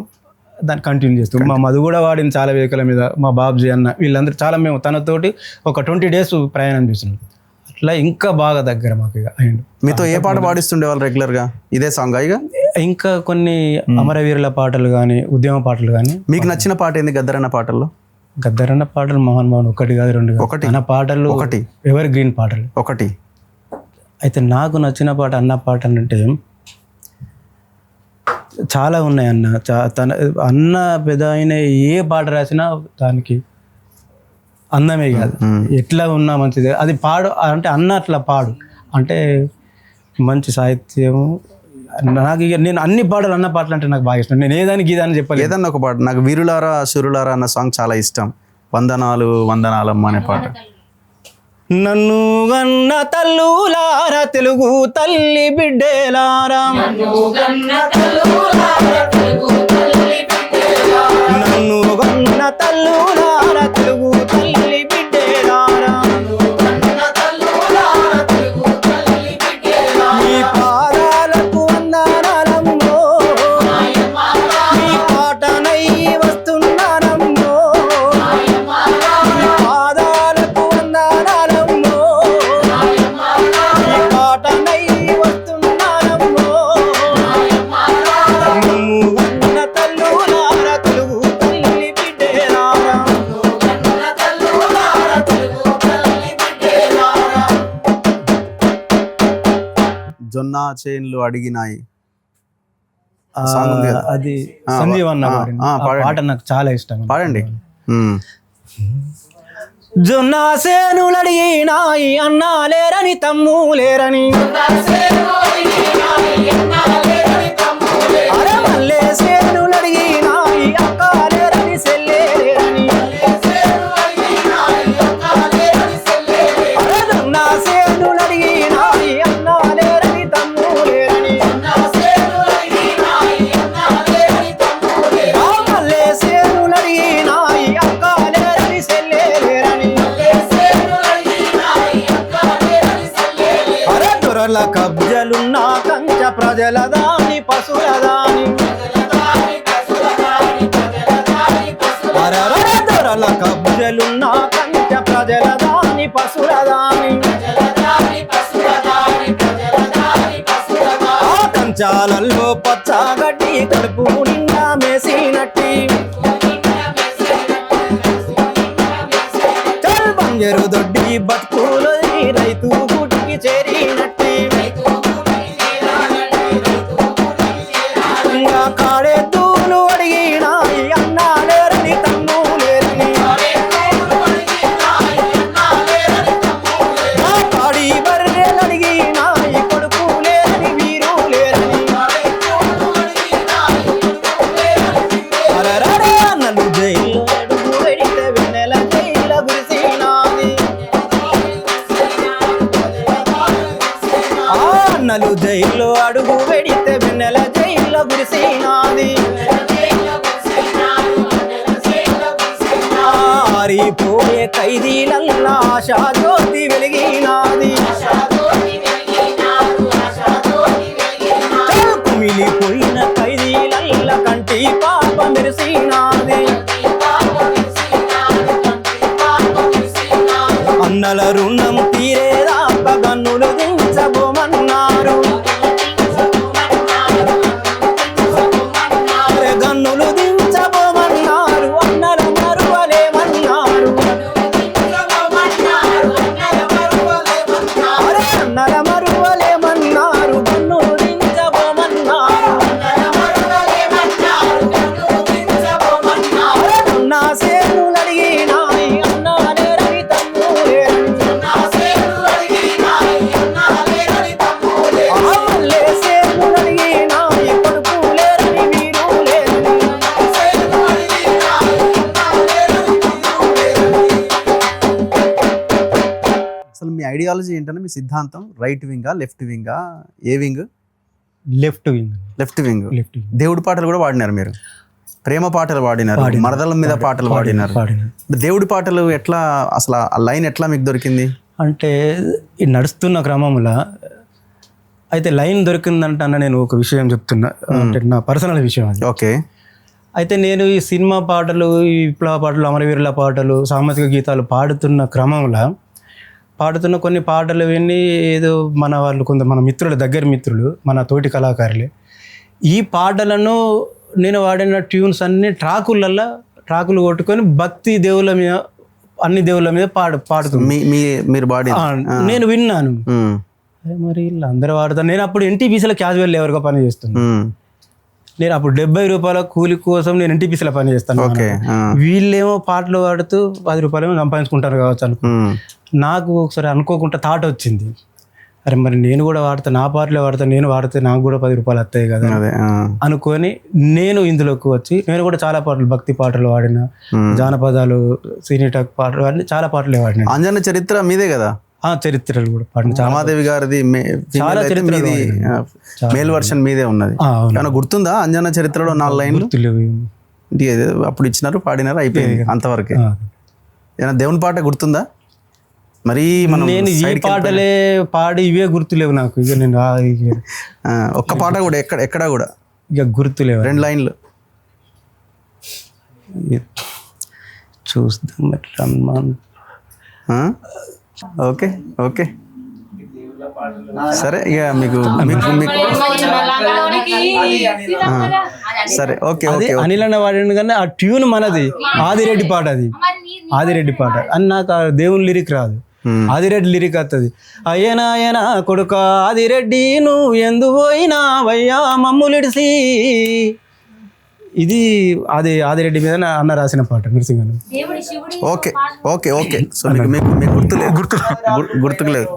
దాన్ని కంటిన్యూ చేస్తాం. మా మధు కూడా వాడిన చాలా వేదికల మీద, మా బాబ్జీ అన్న వీళ్ళందరూ చాలా, మేము తనతోటి ఒక 20 days ప్రయాణం చేస్తున్నాం. అట్లా ఇంకా బాగా దగ్గర మాకు ఇక అయ్యిండు. మీతో ఏ పాట పాడిస్తుండే వాళ్ళు రెగ్యులర్గా? ఇదే సాంగ్ ఇక? ఇంకా కొన్ని అమరవీరుల పాటలు కానీ, ఉద్యమ పాటలు కానీ. మీకు నచ్చిన పాట ఏంది గద్దరన్న పాటల్లో? గద్దరన్న పాటలు మోహన్ బాబు 1 కాదు 2 కాదు. అన్న పాటలు 1 ఎవర్ గ్రీన్ పాటలు 1. అయితే నాకు నచ్చిన పాట అన్న పాట అంటే చాలా ఉన్నాయి అన్న. అన్న పెద్ద ఆయన ఏ పాట రాసినా దానికి అందమే కాదు, ఎట్లా ఉన్నా మంచిది. అది పాడు అంటే అన్న అట్లా పాడు అంటే మంచి సాహిత్యము, నాకు ఇక నేను అన్ని పాటలు అన్న పాటలు అంటే నాకు బాగా ఇష్టం. నేను ఏదానికి గీదాన్ని చెప్పలేదు. ఏదన్నా ఒక పాట. నాకు వీరులారా శూరులారా అన్న సాంగ్ చాలా ఇష్టం. వందనాలు వందనాలమ్మ అనే పాట. నన్ను గన్న తల్లులారా తెలుగు తల్లి బిడ్డేలారా, నన్ను గన్న తల్లులారా తెలుగు తల్లి బిడ్డేలారా, మీ పాదాలకు వందనాలమ్మో, మీ పాటనై వస్తున్నానమ్మో, మీ పాదాలకు వందనాలమ్మో, మీ పాటనై వస్తున్నానమ్మో. నన్ను గన్న తల్లులారా తెలుగు తల్లి బిడ్డేలారా, జొన్న చేన్లు అడిగినాయి. అది సంజీవ్ అన్న పాడిన ఆ పాట నాకు చాలా ఇష్టం. పాడండి. జొన్న సేనులు అడిగినాయి అన్నా లేరని తమ్ము లేరని, అరే మల్లె సేనులు అడిగినాయి అక్క లేరని సెల్లే లేరని, అరే జొన్న సేనులు అడిగినాయి అన్నా లేరని తమ్ము లేరని, ఆ మల్లె సేనులు అడిగినాయి అక్క లేరని సెల్లే లేరని, అరే దొరల కబ్జలున్న కంచ ప్రజల దాని పశుల దాని, అరే దొరల కబ్జలున్న కంచ ప్రజల దాని పశుల దాని, ఆ కంచాలలో పచ్చగడ్డి కడుపు నిండా మేసినట్టి, చల్ బంజరు దొడ్డి బతుకులో రైతు గుడికి చేరినట్టి, ఇంకా కాడెద్దులు అడిగినాయి అన్నా లేరని తమ్ము లేరని, ఆ పాడి బర్రెలు అడిగినాయి కొడుకు లేరని వీరు లేరని, అరరరే అన్నలు జైల్లో అడుగు వెడితే వెన్నెల జైల గురిసినాది, ఆ అన్నలు జైల్లో అడుగు వెడితే వెన్నెల జైల గురిసినాది, ఆరిపోయే ఖైదీలల్లా ఆశా జ్యోతి వెలిగినాది, కుమిలిపోయిన ఖైదీలల్లా కంటి పాప మెరిసినాది, అన్నల రుణం తీరేదాక గన్నులు దించబోమన్నారు, అరే గన్నులు దించబోమన్నారు అన్నల మరువలేమన్నారు, అరే అన్నల మరువలేమన్నారు గన్నులు దించబోమన్నారు, అరే నా సేనులు అడిగినాయి అన్నా లేరని తమ్ము లేరని, ఆ మల్లె సేనులు అడిగినాయి కొడుకు లేరని వీరు లేరని, అసలు మీ ఐడియాలజీ ఏంటంటే మీ సిద్ధాంతం రైట్ వింగా లెఫ్ట్ వింగా? ఏ wing? Left wing. Left wing. Left wing. దేవుడి పాటలు కూడా పాడినారు మీరు, ప్రేమ పాటలు పాడినారు, మరదల మీద పాటలు పాడినారు. దేవుడి పాటలు ఎట్లా, అసలు ఆ లైన్ ఎట్లా మీకు దొరికింది? అంటే ఈ నడుస్తున్న క్రమంలో అయితే లైన్ దొరికిందంటే అన్న నేను ఒక విషయం చెప్తున్నా, అంటే నా పర్సనల్ విషయం అది. ఓకే. అయితే నేను ఈ సినిమా పాటలు, ఈ విప్లవ పాటలు, అమరవీరుల పాటలు, సామాజిక గీతాలు పాడుతున్న క్రమంలో పాడుతున్న కొన్ని పాటలు విని ఏదో మన వాళ్ళు కొంత మన మిత్రులు, దగ్గర మిత్రులు, మన తోటి కళాకారులే ఈ పాటలను నేను వాడిన ట్యూన్స్ అన్ని ట్రాకులు కొట్టుకొని భక్తి దేవుళ్ళ మీద, అన్ని దేవుళ్ళ మీద పాడుతుంది. మీరు పాడి నేను విన్నాను. మరి వీళ్ళు అందరూ వాడతారు. నేను అప్పుడు ఎన్టీపీసీలో క్యాజువల్ లేవర్గా పని చేస్తున్నాను. నేను అప్పుడు 70 రూపాయల కూలి కోసం నేను ఎన్టీపీసీలో పని చేస్తాను. వీళ్ళేమో పాటలు పాడుతూ 10 రూపాయలు సంపాదించుకుంటారు కావచ్చు అనుకో. నాకు ఒకసారి అనుకోకుండా థాట్ వచ్చింది, అరే మరి నేను కూడా వాడతా, నా పాటలే వాడతా, నేను వాడితే నాకు కూడా 10 రూపాయలు వస్తాయి కదా అదే అనుకొని నేను ఇందులోకి వచ్చి నేను కూడా చాలా పాటలు, భక్తి పాటలు వాడిన, జానపదాలు, సినీటాక్ పాటలు వాడిన, చాలా పాటలే వాడిన. అంజన్న చరిత్ర మీదే కదా? చరిత్రలు కూడా పాడిన. రమాదేవి గారిది చాలా చరిత్రలు మేల్ వర్షన్ మీదే ఉన్నది. ఏమైనా గుర్తుందా అంజన్న చరిత్రలో 4 లైన్లు? గుర్తులేవు. అప్పుడు ఇచ్చినారు, పాడినారు, అయిపోయింది అంతవరకే. ఏమైనా దేవుని పాట గుర్తుందా? మరి మనం నేను ఈ పాటలే పాడి ఇవే గుర్తులేవు నాకు. ఇక నేను ఒక్క పాట కూడా ఎక్కడా కూడా ఇక గుర్తులేవు. 2 లైన్లు చూద్దాం ఎట్లా. ఓకే ఓకే సరే, ఇక మీకు సరే ఓకే ఓకే. అనిల్ అన్న వాడిండు కానీ ఆ ట్యూన్ మనది, ఆదిరెడ్డి పాట. అది ఆదిరెడ్డి పాట అని నాకు ఆ దేవుని లిరిక్ రాదు, ఆదిరెడ్డి లిరిక్ వస్తుంది. అయ్యనా కొడుక ఆదిరెడ్డి నువ్వు ఎందు పోయినావయ్యా మమ్ములిడిసి. ఇది ఆదిరెడ్డి మీద అన్న రాసిన పాట, Narasimhan. Okay okay okay. So మీకు గుర్తులేదు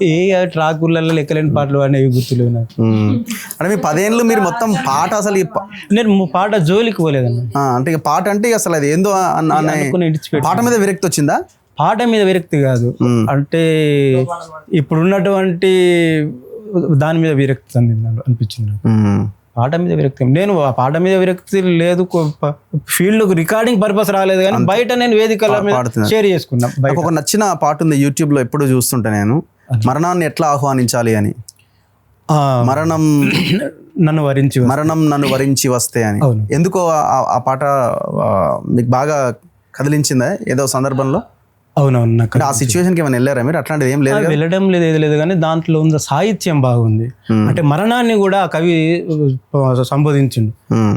ఏ ట్రాకులలో లెక్కలేని పాటలు అనేవి గుర్తులేవు నాకు. అంటే మీ 10 ఏళ్ళు మీరు మొత్తం పాట అసలు నేను పాట జోలికి పోలేదన్న. అంటే ఇక పాట అంటే అసలు అది ఏందో పాట మీద విరక్తి వచ్చిందా? పాట మీద విరక్తి కాదు, అంటే ఇప్పుడున్నటువంటి దాని మీద విరక్తి అనిపించింది నాకు. పాట మీద విరక్తి, నేను ఆ పాట మీద విరక్తి లేదు, ఫీల్డ్ రికార్డింగ్ పర్పస్ రాలేదు, కానీ బయట నేను వేదికల మీద షేర్ చేసుకున్నా. ఒక నచ్చిన పాట ఉంది యూట్యూబ్ లో, ఎప్పుడు చూస్తుంటా నేను, మరణాన్ని ఎట్లా ఆహ్వానించాలి అని. మరణం నన్ను వరించి వస్తే అని. ఎందుకో ఆ పాట మీకు బాగా కదిలించిందా ఏదో సందర్భంలో? అవునవును. ఆ సిచ్యువేషన్కి ఏమైనా వెళ్ళారా మీరు? అట్లాంటిది ఏం లేదు, వెళ్ళడం లేదు, ఏది లేదు, కానీ దాంట్లో ఉన్న సాహిత్యం బాగుంది. అంటే మరణాన్ని కూడా ఆ కవి సంబోధించిండు,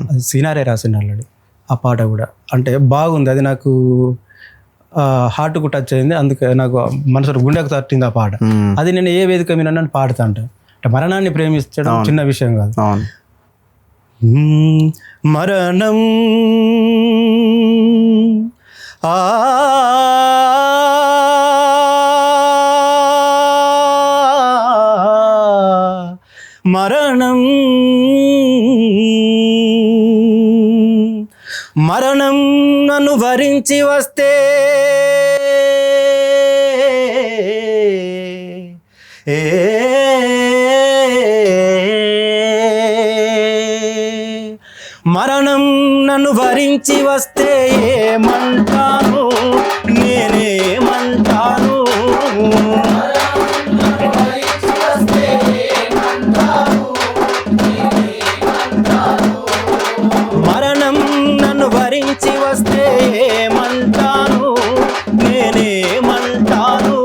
అది సీనారే రాసిండు ఆల్రెడీ ఆ పాట కూడా. అంటే బాగుంది, అది నాకు హార్ట్కు టచ్ అయింది, అందుకే నాకు మనసు గుండెకు తట్టింది ఆ పాట. అది నేను ఏ వేదిక మీద నన్ను పాడుతా అంటే మరణాన్ని ప్రేమించడం చిన్న విషయం కాదు. మరణం మరణం మరణం నన్ను వరించి వస్తే మరణం నన్ను వరించి వస్తే ఏమంటాను, నేనేమంటాను. మరణం నన్ను వరించి వస్తే ఏమంటాను, నేనేమంటాను.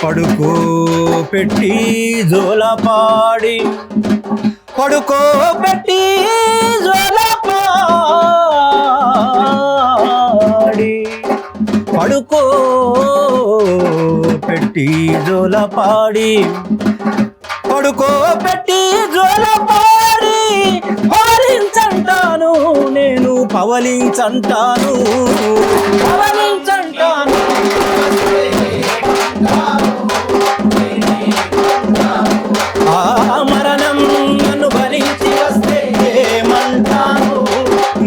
పడుకో పెట్టి జోలపాడి, పడుకో పెట్టి జోలపాడి, పడుకో పెట్టి జోలపాడి, పడుకో పెట్టి జోలపాడి, పవలించంటాను నేను, పవలించంటాను, పవలించంటాను. మరణం నన్ను భరించి వస్తే ఏమంటాను,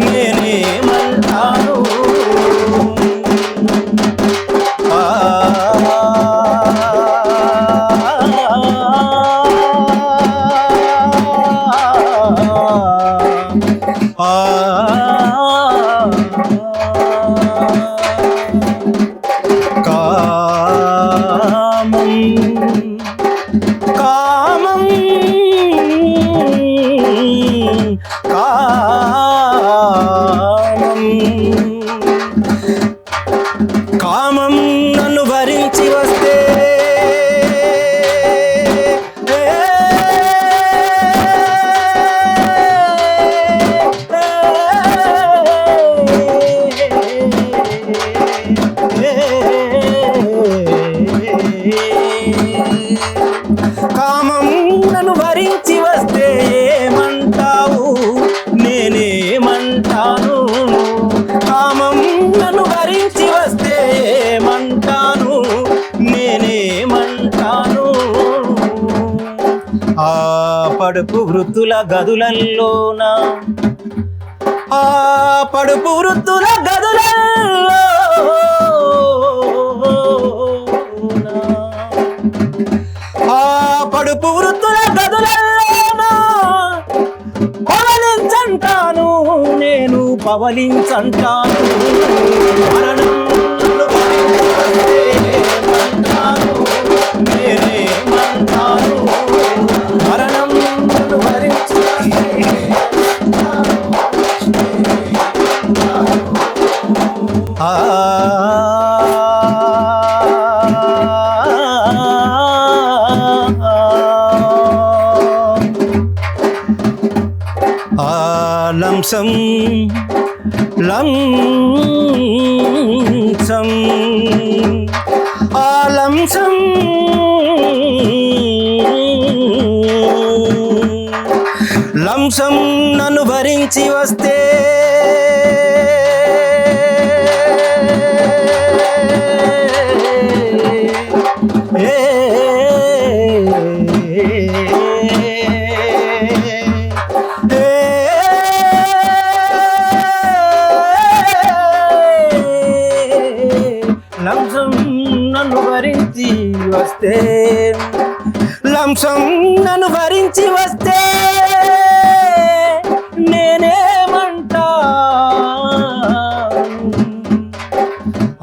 నేనేమంటాను. కామం నన్ను భరించి వస్తే కామం నన్ను భరించి వస్తే ఏమంటావు, నేనేమంటాను. కామం నన్ను భరించి వస్తే ఏమంటాను, నేనేమంటాను. ఆ పడుపు వృత్తుల గదులల్లోన, ఆ పడుపు వృత్తుల గదులల్లో ఆ పడుపు వృత్తుల గదులల్లోన పవలించంటాను, నేను పవలించంటాను. మరణం నన్ను భరించవస్తే ఏమంటాను, నేనేమంటాను. మరణం నన్ను భరించవస్తే లంసం లంసం లంసం లంసం నన్ను భరించి వస్తే లంసం నన్ను భరించి వస్తే, లంసం నన్ను భరించి వస్తే నేనేమంటా.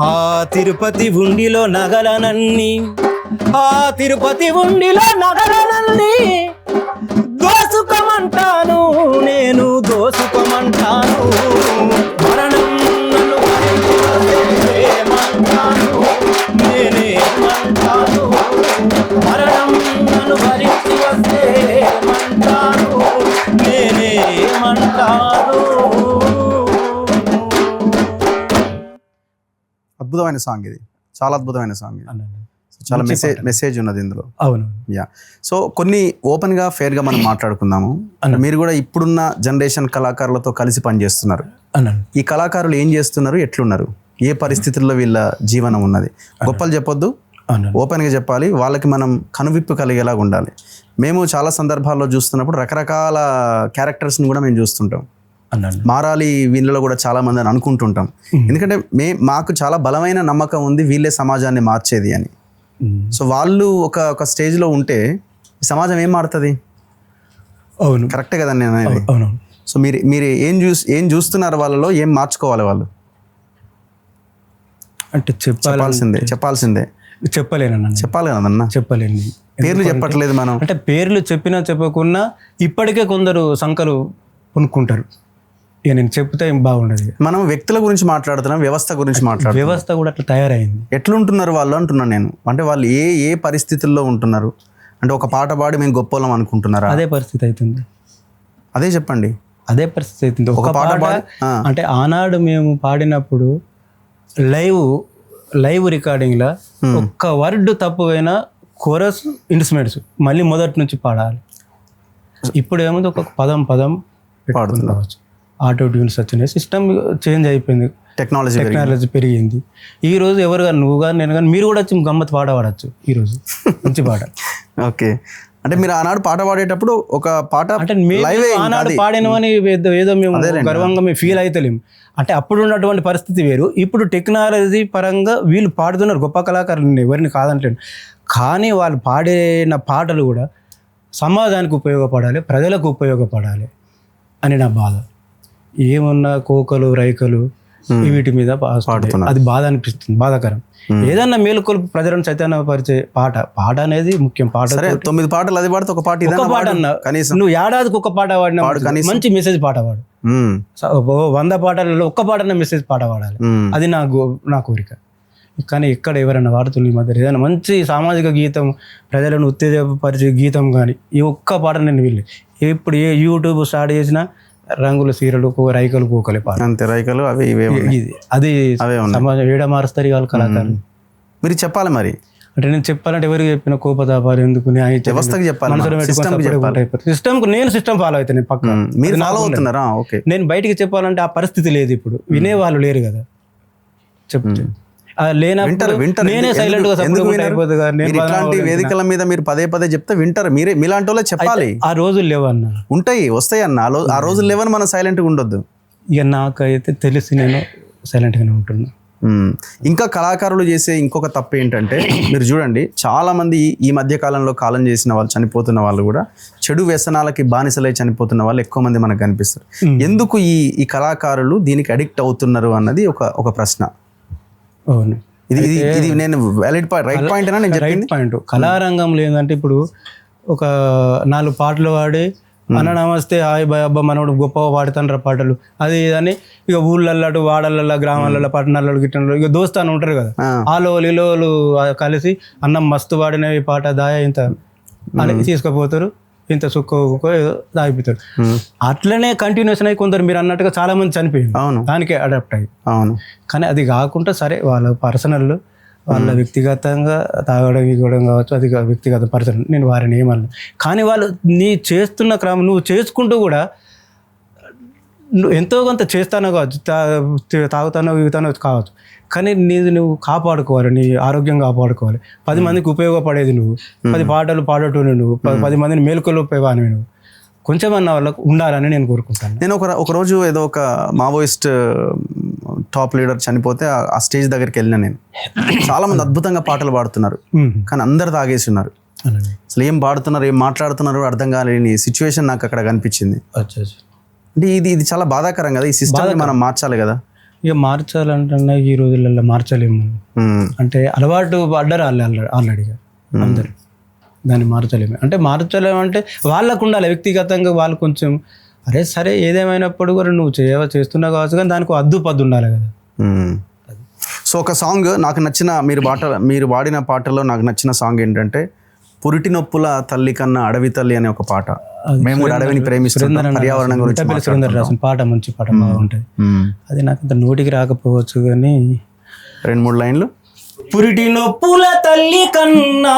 ఆ తిరుపతి ఉండిలో నగలనన్ని, ఆ తిరుపతి ఉండిలో నగలనన్ని దోసుకోమంటాను, నేను దోసుకోమంటాను. మరణం నన్ను భరించి వస్తే ఏమంటాను, నేనేమంటాను. మరణం నన్ను భరించి వస్తే ఏమంటాను, నేనేమంటాను. అద్భుతమైన సాంగ్ ఇది, చాలా అద్భుతమైన సాంగ్ ఇది. చాలా మెసేజ్ ఉన్నది ఇందులో. అవును. యా. సో కొన్ని ఓపెన్గా ఫేర్గా మనం మాట్లాడుకుందాము. మీరు కూడా ఇప్పుడున్న జనరేషన్ కళాకారులతో కలిసి పనిచేస్తున్నారు. ఈ కళాకారులు ఏం చేస్తున్నారు, ఎట్లున్నారు, ఏ పరిస్థితుల్లో వీళ్ళ జీవనం ఉన్నది, గొప్పలు చెప్పొద్దు, ఓపెన్గా చెప్పాలి. వాళ్ళకి మనం కనువిప్పు కలిగేలాగా ఉండాలి. మేము చాలా సందర్భాల్లో చూస్తున్నప్పుడు రకరకాల క్యారెక్టర్స్ని కూడా మేము చూస్తుంటాం. మారాలి వీళ్ళలో కూడా చాలా మంది అని అనుకుంటుంటాం. ఎందుకంటే మాకు చాలా బలమైన నమ్మకం ఉంది వీళ్ళే సమాజాన్ని మార్చేది అని. సో వాళ్ళు ఒక స్టేజ్లో ఉంటే సమాజం ఏం మారుతుంది? అవును, కరెక్టే కదండి నేను అనేది. అవును. సో మీరు ఏం చూస్తున్నారు వాళ్ళలో, ఏం మార్చుకోవాలి వాళ్ళు అంటే చెప్పాల్సిందే చెప్పలేనన్నా, చెప్పాలి కదన్నా. చెప్పలేను. పేర్లు చెప్పట్లేదు మనం. అంటే పేర్లు చెప్పినా చెప్పకున్నా ఇప్పటికే కొందరు సంకలు కొనుక్కుంటారు. ఇక నేను చెప్తే ఏం బాగుండదు. మనం వ్యక్తుల గురించి మాట్లాడుతున్నాం, వ్యవస్థ గురించి మాట్లాడుతున్నాం. వ్యవస్థ కూడా అట్లా తయారైంది. ఎట్లుంటున్నారు వాళ్ళు అంటున్నాను నేను. అంటే వాళ్ళు ఏ పరిస్థితుల్లో ఉంటున్నారు? అంటే ఒక పాట పాడి మేము గొప్పలం అనుకుంటున్నారా? అదే పరిస్థితి అవుతుంది. అదే చెప్పండి. అదే పరిస్థితి అవుతుంది. ఒక పాట అంటే ఆనాడు మేము పాడినప్పుడు లైవ్ రికార్డింగ్లో ఒక్క వర్డ్ తప్పువైనా కోరస్ ఇన్స్ట్రుమెంట్స్ మళ్ళీ మొదటి నుంచి పాడాలి. ఇప్పుడు ఏముంది, ఒక పదం పాడుతుండవచ్చు. ఆటో ట్యూన్స్ వచ్చినాయి, సిస్టమ్ చేంజ్ అయిపోయింది, టెక్నాలజీ పెరిగింది. ఈ రోజు ఎవరు కానీ నువ్వు కానీ నేను కానీ మీరు కూడా వచ్చి గమ్మత్ పాట పాడచ్చు. ఈరోజు మంచి పాట. ఓకే. అంటే మీరు ఆనాడు పాట పాడేటప్పుడు ఒక పాట అంటే ఆనాడు పాడినవని ఏదో మేము గర్వంగా మేము ఫీల్ అవుతలేము. అంటే అప్పుడు ఉన్నటువంటి పరిస్థితి వేరు. ఇప్పుడు టెక్నాలజీ పరంగా వీళ్ళు పాడుతున్నారు, గొప్ప కళాకారులు, ఎవరిని కాదంటలేను. కానీ వాళ్ళు పాడిన పాటలు కూడా సమాజానికి ఉపయోగపడాలి, ప్రజలకు ఉపయోగపడాలి అని నా బాధ. ఏమన్నా కోకలు రైకలు వీటి మీద అది బాధ అనిపిస్తుంది, బాధాకరం. ఏదన్నా మేలుకొల్పు ప్రజలను చైతన్యపరిచే పాట అనేది ముఖ్యం. పాట 9 పాటలు అది పాడితే ఒక పాట అన్నా, నువ్వు ఏడాదికి ఒక పాట పాడినా మంచి మెసేజ్ పాట పాడు. 100 పాటలలో ఒక్క పాటన మెసేజ్ పాట పాడాలి. అది నా కోరిక. కానీ ఇక్కడ ఎవరైనా వాడుతున్న ఈ మధ్య ఏదైనా మంచి సామాజిక గీతం, ప్రజలను ఉత్తేజపరిచే గీతం కానీ ఈ ఒక్క పాట నేను వెళ్ళి ఇప్పుడు ఏ యూట్యూబ్ స్టార్ట్ చేసినా రంగుల సీరలు, రైకలు, కోకలే పాట, అంతే. రైకలు అవి అది సమాజం ఏడ మారుస్తారు వాళ్ళు కళాకారులు. మీరు చెప్పాలి మరి. అంటే నేను చెప్పాలంటే ఎవరికి చెప్పిన కోపతాపాలు ఎందుకు వ్యవస్థకి చెప్పాలి, సిస్టమ్కి చెప్పాలి. సిస్టమ్ నేను సిస్టమ్ ఫాలో అవుతాను నేను పక్క. మీరు ఫాలో అవుతున్నారా? ఓకే. నేను బయటికి చెప్పాలంటే ఆ పరిస్థితి లేదు ఇప్పుడు, వినేవాళ్ళు లేరు కదా చెప్తే. లేనప్పుడు నేనే సైలెంట్ గా అయిపోతుంది కదా. నేను ఇట్లాంటి వేదికల మీద మీరు పదే పదే చెప్తే వింటారు. మీలాంటి వాళ్ళే చెప్పాలి. ఆ రోజులు లేవన్న, ఉంటాయి, వస్తాయి అన్న. ఆ రోజులు లేవని మనం సైలెంట్గా ఉండొద్దు. ఇక నాకైతే తెలిసి నేను సైలెంట్గానే ఉంటున్నా. ఇంకా కళాకారులు చేసే ఇంకొక తప్పు ఏంటంటే మీరు చూడండి, చాలా మంది ఈ మధ్య కాలంలో కాలం చేసిన వాళ్ళు, చనిపోతున్న వాళ్ళు కూడా చెడు వ్యసనాలకి బానిసలై చనిపోతున్న వాళ్ళు ఎక్కువ మంది మనకు కనిపిస్తారు. ఎందుకు ఈ కళాకారులు దీనికి అడిక్ట్ అవుతున్నారు అన్నది ఒక ప్రశ్న. అవును, ఇది నేను వ్యాలిడ్ పాయింట్, రైట్ పాయింట్ అని నేను చెప్పింది. పాయింట్. కళారంగంలో ఏంటంటే ఇప్పుడు ఒక 4 పాటలు పాడి అన్న నమస్తే హాయ్ బాయ్ అబ్బా మనోడు గొప్పగా పాడుతాను పాటలు అది అని ఇక ఊళ్ళల్లో వాడలల్లో గ్రామాలలో పట్టణాలలో గిట్టనలో ఇక దోస్తాను ఉంటారు కదా, ఆలోలు ఇలోలు కలిసి అన్నం మస్తు పాడిన ఈ పాట దాయ ఇంత అని తీసుకుపోతారు, ఇంత సుక్క ఏదో దాగిపోతారు. అట్లనే కంటిన్యూషన్ అయ్యి కొందరు మీరు అన్నట్టుగా చాలా మంది చనిపోయింది. అవును, దానికే అడాప్ట్ అయ్యి. అవును. కానీ అది కాకుండా సరే వాళ్ళ పర్సనల్, వాళ్ళ వ్యక్తిగతంగా తాగడం ఇవ్వడం కావచ్చు, అది వ్యక్తిగత పర్సనల్, నేను వారిని ఏమన్నా. కానీ వాళ్ళు నీ చేస్తున్న క్రమం నువ్వు చేసుకుంటూ కూడా నువ్వు ఎంతో కొంత చేస్తానో కావచ్చు, తాగుతానో ఇగుతానో కావచ్చు, కానీ నీది నువ్వు కాపాడుకోవాలి, నీ ఆరోగ్యం కాపాడుకోవాలి. 10 మందికి ఉపయోగపడేది నువ్వు, 10 పాటలు పాడటం నువ్వు, 10 మందిని మేలుకొల్పేవాని నువ్వు, కొంచెం అన్న వాళ్ళకు ఉండాలని నేను కోరుకుంటాను. నేను ఒక రోజు ఏదో ఒక మావోయిస్ట్ టాప్ లీడర్ చనిపోతే ఆ స్టేజ్ దగ్గరికి వెళ్ళిన నేను. చాలా మంది అద్భుతంగా పాటలు పాడుతున్నారు, కానీ అందరు తాగేసి ఉన్నారు. అసలు ఏం పాడుతున్నారు, ఏం మాట్లాడుతున్నారు అర్థం కాలేని సిచ్యువేషన్ నాకు అక్కడ కనిపించింది. అంటే ఇది చాలా బాధాకరం కదా. ఈ సిస్టమ్ మనం మార్చాలి కదా. ఇక మార్చాలంటే ఈ రోజులలో మార్చలేము. అంటే అలవాటు పడ్డారు ఆల్రెడీగా అందరు, దాన్ని మార్చలేము. అంటే మార్చలేమంటే వాళ్ళకు ఉండాలి వ్యక్తిగతంగా, వాళ్ళు కొంచెం అరే సరే ఏదేమైనప్పుడు కూడా నువ్వు చేస్తున్నావు కావచ్చు, కానీ దానికి అద్దు పద్దు ఉండాలి కదా. సో ఒక సాంగ్ నాకు నచ్చిన, మీరు పాడిన పాటలో నాకు నచ్చిన సాంగ్ ఏంటంటే పురిటి నొప్పుల తల్లి కన్నా అడవి తల్లి అనే ఒక పాట. మేము అడవిని ప్రేమిస్తున్నాం, పర్యావరణం గురించి రాసిన పాట, మంచి పాట, బాగుంటుంది. అది నాకు ఇంత నోటికి రాకపోవచ్చు కానీ 2-3 లైన్లు. పురిటి నొప్పుల తల్లి కన్నా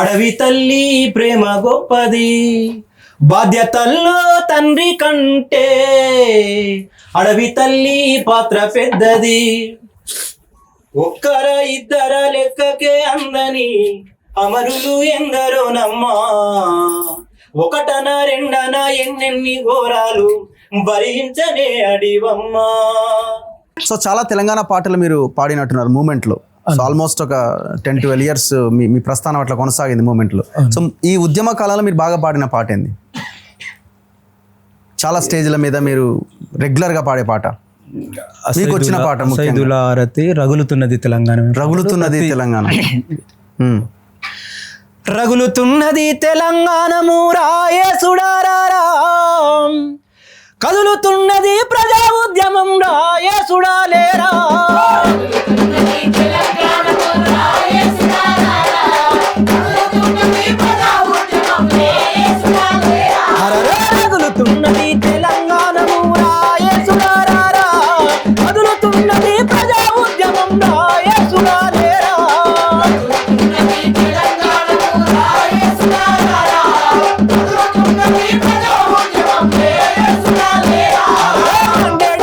అడవి తల్లి ప్రేమ గొప్పది, బాధ్యతల్లో తండ్రి కంటే అడవి తల్లి పాత్ర పెద్దది, ఒక్కర ఇద్దర లెక్కకే అందని అమరులు ఎందరో నమ్మా, ఒకటన రెండన ఎన్నెన్ని ఘోరాలు భరించనే అడివమ్మా. సో చాలా తెలంగాణ పాటలు మీరు పాడినట్టున్నారు మూమెంట్లో. సో ఆల్మోస్ట్ ఒక 10-12 ఇయర్స్ మీ ప్రస్థానం అట్లా కొనసాగింది మూమెంట్లో. సో ఈ ఉద్యమ కాలంలో మీరు బాగా పాడిన పాట ఏంది? చాలా స్టేజ్ల మీద మీరు రెగ్యులర్గా పాడే పాట, మీకు వచ్చిన పాట? ఆరతి రగులుతున్నది తెలంగాణ, రగులుతున్నది తెలంగాణ, రగులుతున్నది తెలంగాణము రాయేసుడారా, కదులుతున్నది ప్రజా ఉద్యమం రాయేసుడాలేరా, రగులుతున్నది తెలంగాణము రాయేసుడారా, కదులుతున్నది ప్రజా ఉద్యమం రాయేసుడాలేరా,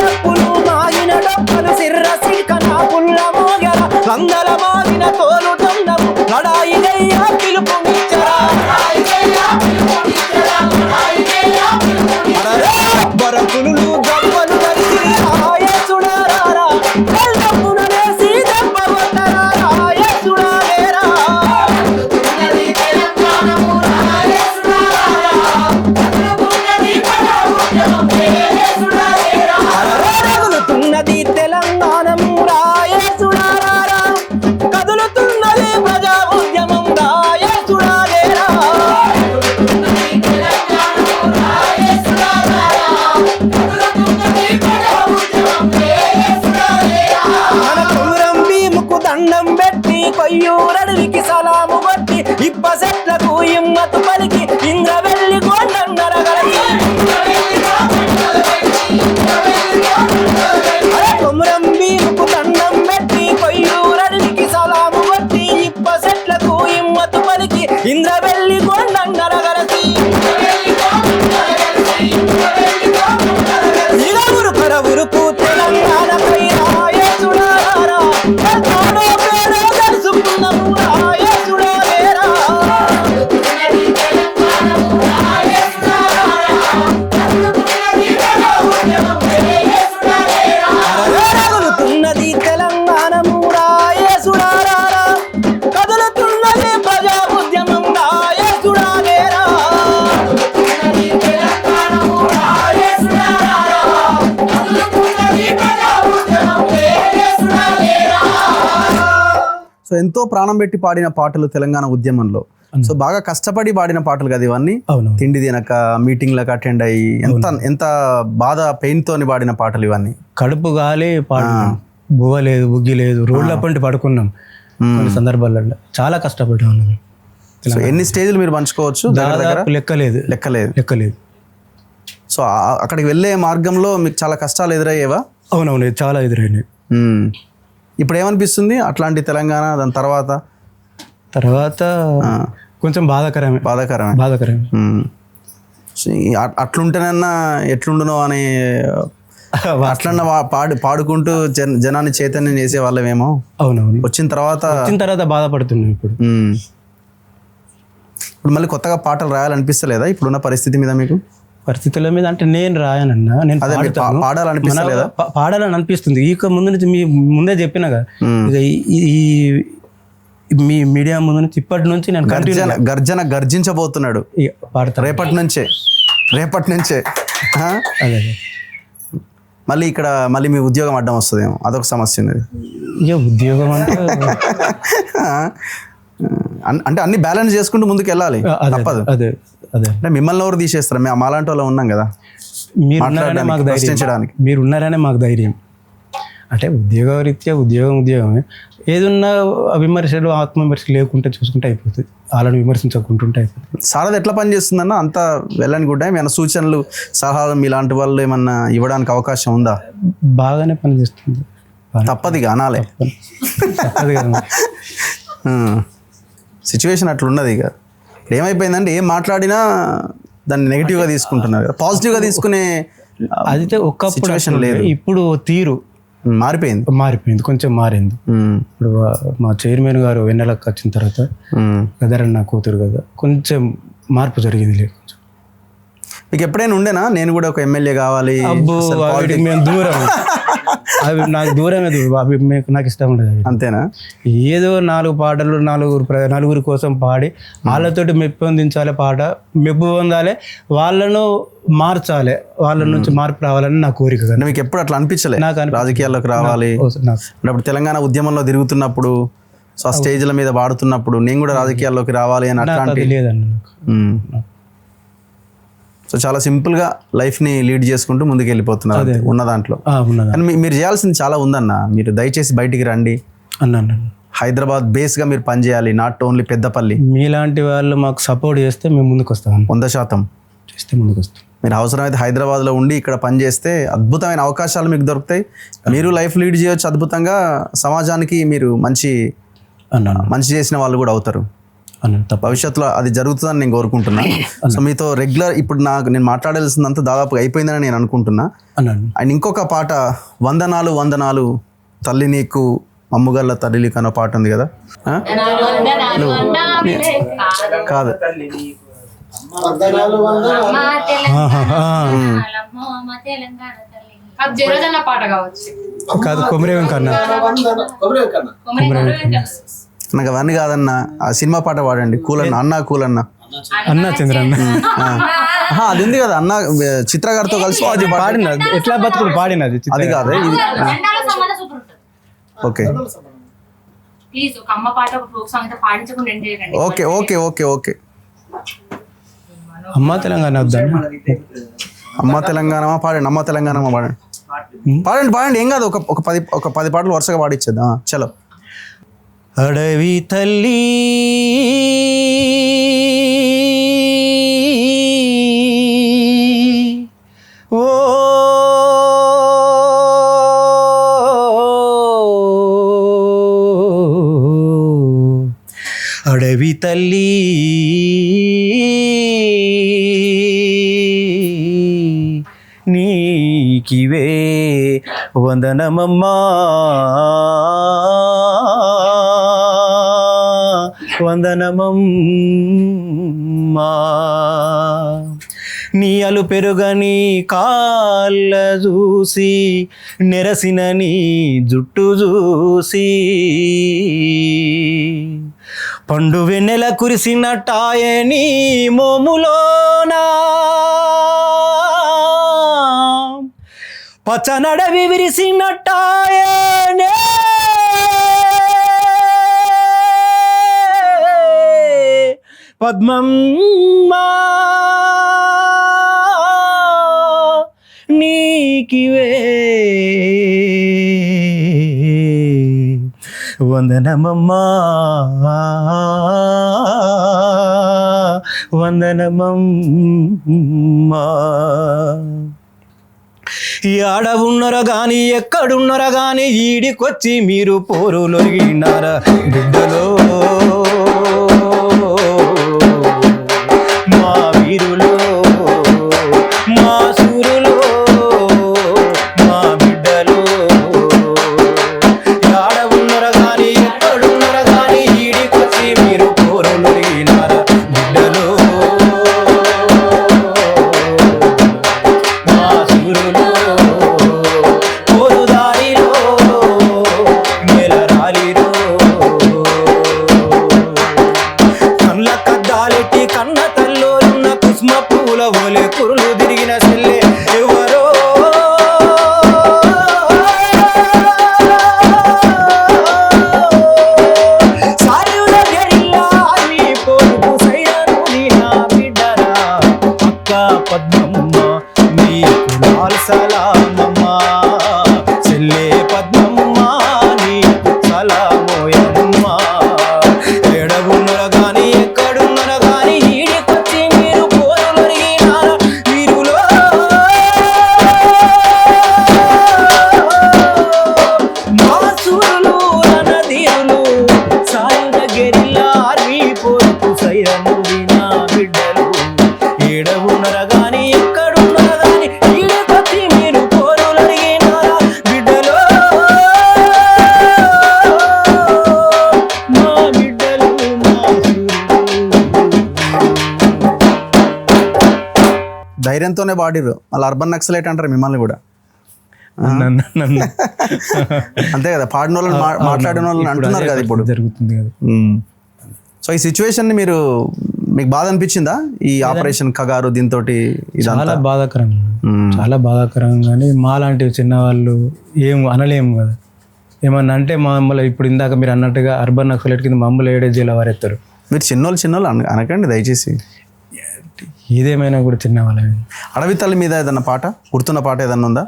డప్పులు మాగిన డప్పులు సిర్ర సిల్కన పుల్ల మోగరా, ఎంతో ప్రాణం పెట్టి పాడిన పాటలు తెలంగాణ ఉద్యమంలో. సో బాగా కష్టపడి పాడిన పాటలు కదా ఇవన్నీ. అవును. తిండి తినక మీటింగ్లకు అటెండ్ అయ్యి ఎంత బాధ పెయిన్ తోని పాడిన పాటలు ఇవన్నీ. కడుపు గాలి బువ్వ లేదు, బుగ్గి లేదు, రోడ్ల పంటి పడుకున్నాం కొన్ని సందర్భాలలో. చాలా కష్టపడి ఉన్నాం. సో ఎన్ని స్టేజ్లు మీరు పంచుకోవచ్చు? దాదాపు లెక్కలేదు. సో అక్కడికి వెళ్ళే మార్గంలో మీకు చాలా కష్టాలు ఎదురయ్యేవా? అవునవును, చాలా ఎదురైనాయి. ఇప్పుడు ఏమనిపిస్తుంది అట్లాంటి తెలంగాణ దాని తర్వాత? కొంచెం బాధాకరమే. అట్లుంటేనన్నా ఎట్లుండునో అని అట్లన్నా పాడుకుంటూ జనాన్ని చైతన్యం చేసే వాళ్ళమేమో. అవునవును. వచ్చిన తర్వాత బాధపడుతున్నాం. ఇప్పుడు మళ్ళీ కొత్తగా పాటలు రాయాలనిపిస్తలేదా ఇప్పుడున్న పరిస్థితి మీద? మీకు పరిస్థితుల మీద అంటే నేను రాయనన్నా, నేను పాడాలనిపిస్తలేదా? పాడాలని అనిపిస్తుంది. ఇక ముందు నుంచి మీ ముందే చెప్పినగా, ఇక ఈ మీ మీడియా ముందు నుంచి ఇప్పటి నుంచి నేను గర్జించబోతున్నాడు పాడతా రేపటి నుంచే. అదే మళ్ళీ మీ ఉద్యోగం అడ్డం వస్తుందేమో, అదొక సమస్య ఉన్నది. ఇక ఉద్యోగం అంటే అన్ని బ్యాలెన్స్ చేసుకుంటూ ముందుకు వెళ్ళాలి, తప్పదు. అదే అంటే మిమ్మల్ని ఎవరు తీసేస్తారు? మేము మాలాంటి వాళ్ళు ఉన్నాం కదా, మీరున్నారనే మాకు ధైర్యం. అంటే ఉద్యోగరీత్యా ఉద్యోగమే. ఏదున్నా విమర్శలు ఆత్మవిమర్శ లేకుంటే చూసుకుంటే అయిపోతుంది, వాళ్ళని విమర్శించకుంటుంటే అయిపోతుంది. సారది ఎట్లా పని చేస్తుందన్న? అంతా వెళ్ళని కూడా ఏమైనా సూచనలు సలహాలు మీలాంటి వాళ్ళు ఏమన్నా ఇవ్వడానికి అవకాశం ఉందా? బాగానే పని చేస్తుంది. తప్పదు ఇక అనాలే, సిచ్యువేషన్ అట్లున్నది. ఇక ఏమైపోయిందంటే ఏం మాట్లాడినా దాన్ని నెగిటివ్గా తీసుకుంటున్నారు కదా, పాజిటివ్గా తీసుకునే అదితే ఒక్క సిచ్యువేషన్ లేదు. ఇప్పుడు తీరు మారిపోయింది, కొంచెం మారింది. ఇప్పుడు మా చైర్మన్ గారు వెన్నెలకు వచ్చిన తర్వాత గదరన్న కూతురు కదా, కొంచెం మార్పు జరిగింది. మీకు ఎప్పుడైనా ఉండేనా నేను కూడా ఒక ఎమ్మెల్యే కావాలి? మేము దూరం, అవి నాకు దూరమే, అవి నాకు ఇష్టం ఉండదు. అంతేనా? ఏదో 4 పాటలు నలుగురి కోసం పాడి వాళ్ళతోటి మెప్పు పొందించాలి, పాట మెప్పు పొందాలి, వాళ్ళను మార్చాలి, వాళ్ళ నుంచి మార్పు రావాలని నా కోరిక. మీకు ఎప్పుడు అట్లా అనిపించలే రాజకీయాల్లోకి రావాలి? అప్పుడు తెలంగాణ ఉద్యమంలో తిరుగుతున్నప్పుడు, సో ఆ స్టేజ్ల మీద పాడుతున్నప్పుడు నేను కూడా రాజకీయాల్లోకి రావాలి అని అట్లాంటి లేదండి. సో చాలా సింపుల్గా లైఫ్ని లీడ్ చేసుకుంటూ ముందుకు వెళ్ళిపోతున్నారు ఉన్న దాంట్లో. కానీ మీరు చేయాల్సింది చాలా ఉందన్న. మీరు దయచేసి బయటికి రండి అన్నాను. హైదరాబాద్ బేస్గా మీరు పనిచేయాలి, నాట్ ఓన్లీ పెద్దపల్లి. మీలాంటి వాళ్ళు మాకు సపోర్ట్ చేస్తే మేము ముందుకు వస్తాం, 100% చేస్తే ముందుకు వస్తాం. మీరు అవసరమైతే హైదరాబాద్లో ఉండి ఇక్కడ పనిచేస్తే అద్భుతమైన అవకాశాలు మీకు దొరుకుతాయి. మీరు లైఫ్ లీడ్ చేయొచ్చు అద్భుతంగా, సమాజానికి మీరు మంచి చేసిన వాళ్ళు కూడా అవుతారు. భవిష్యత్తులో అది జరుగుతుందని నేను కోరుకుంటున్నాను. సో మీతో రెగ్యులర్ ఇప్పుడు నేను మాట్లాడాల్సిందంతా దాదాపుగా అయిపోయిందని నేను అనుకుంటున్నా. అండ్ ఇంకొక పాట, వందనాలు తల్లి నీకు అమ్ముగల్ల తల్లి అన్న పాట ఉంది కదా, కాదు కొమరేవం కన్నా నాకు అవన్నీ కాదన్న, ఆ సినిమా పాట పాడండి. కూలన్న అన్నా చంద్రన్న అది ఉంది కదా అన్న, చిత్ర గారితో కలిసి అది పాడినది. ఎట్లా బతుకుడు పాడినది అది కాదు ఇది. ఓకే అమ్మ తెలంగాణ అమ్మ తెలంగాణ పాడండి, అమ్మ తెలంగాణ పాడండి ఏం కాదు. ఒక 10 పాటలు వరుసగా పాడిచ్చేద్దాం. చలో. అడవి తల్లి ఓ అడవి తల్లి నీకివే వందనమమ్మా వందనమమ్మా. నీ అలు పెరుగని కాళ్ళ చూసి, నెరసిన నీ జుట్టు చూసి, పండు వెన్నెల కురిసినట్టాయే నీ మోములోనా, పచ్చనడవి విరిసినట్టాయే పద్మమ్మా నీకివే వందనమమ్మా వందనమమ్మా. ఆడ ఉన్నర గాని ఎక్కడున్నర గాని ఈడికొచ్చి మీరు పోరులొరిగినారా బిడ్డలో మా వీరులో మా సూరులో మా బిడ్డలో. ఆడ ఉన్నర గాని ఎక్కడున్నర గాని ఈడికొచ్చి మీరు పోరులొరిగినారా బిడ్డలో మా సూరులో కన్న తల్లోలున్న కుస్మ పూల ఓలే కురులు తిరిగిన సెల్లే ఎవరో సాయుల గెరిల్లాని పోరుకు సైరను నా బిడ్డరా అక్క పద్మమ్మ నీకు లాల్ సలామమ్మ సెల్లే పద్మమ్మ నీకు సలామోయమ్మ. ఎడగున్నర గాని ఎక్కడున్నర గాని ఈడికొచ్చి మీరు పోరులొరిగినారా వీరులో మా సూరులు రణధీరులు సాయుధ గెరిల్లా ఆర్మీ పోరుకు సైరను నా బిడ్డలు. ఏడగున్నర గాని ఎక్కడున్నర గాని ఈడికొచ్చి మీరు పోరులొరిగినారా బిడ్డలో మా బిడ్డలు మా ధైర్యంతోనే పాడిర్రు. వాళ్ళు అర్బన్ నక్సలైట్ అంటారు మిమ్మల్ని కూడా. అంతే కదా, పాడిన వాళ్ళని మాట్లాడిన వాళ్ళని అంటున్నారు కదా ఇప్పుడు. జరుగుతుంది కదా. సో ఈ సిచ్యువేషన్ మీరు మీకు బాధ అనిపించిందా ఈ ఆపరేషన్ కగారు దీంతో? చాలా బాధాకరం, చాలా బాధాకరం. కానీ మాలాంటి చిన్నవాళ్ళు ఏం అనలేము కదా. ఏమన్నా అంటే మమ్మల్ని ఇప్పుడు ఇందాక మీరు అన్నట్టుగా అర్బన్ నక్సలైట్ కింద మమ్మల్ని ఏడే జైలు వారెత్తారు. మీరు చిన్నోళ్ళు అనకండి దయచేసి. ఏదేమైనా కూడా చిన్నవాళ్ళే. అడవి తల్లి మీద ఏదన్నా పాట గుర్తున్న పాట ఏదన్నా ఉందా?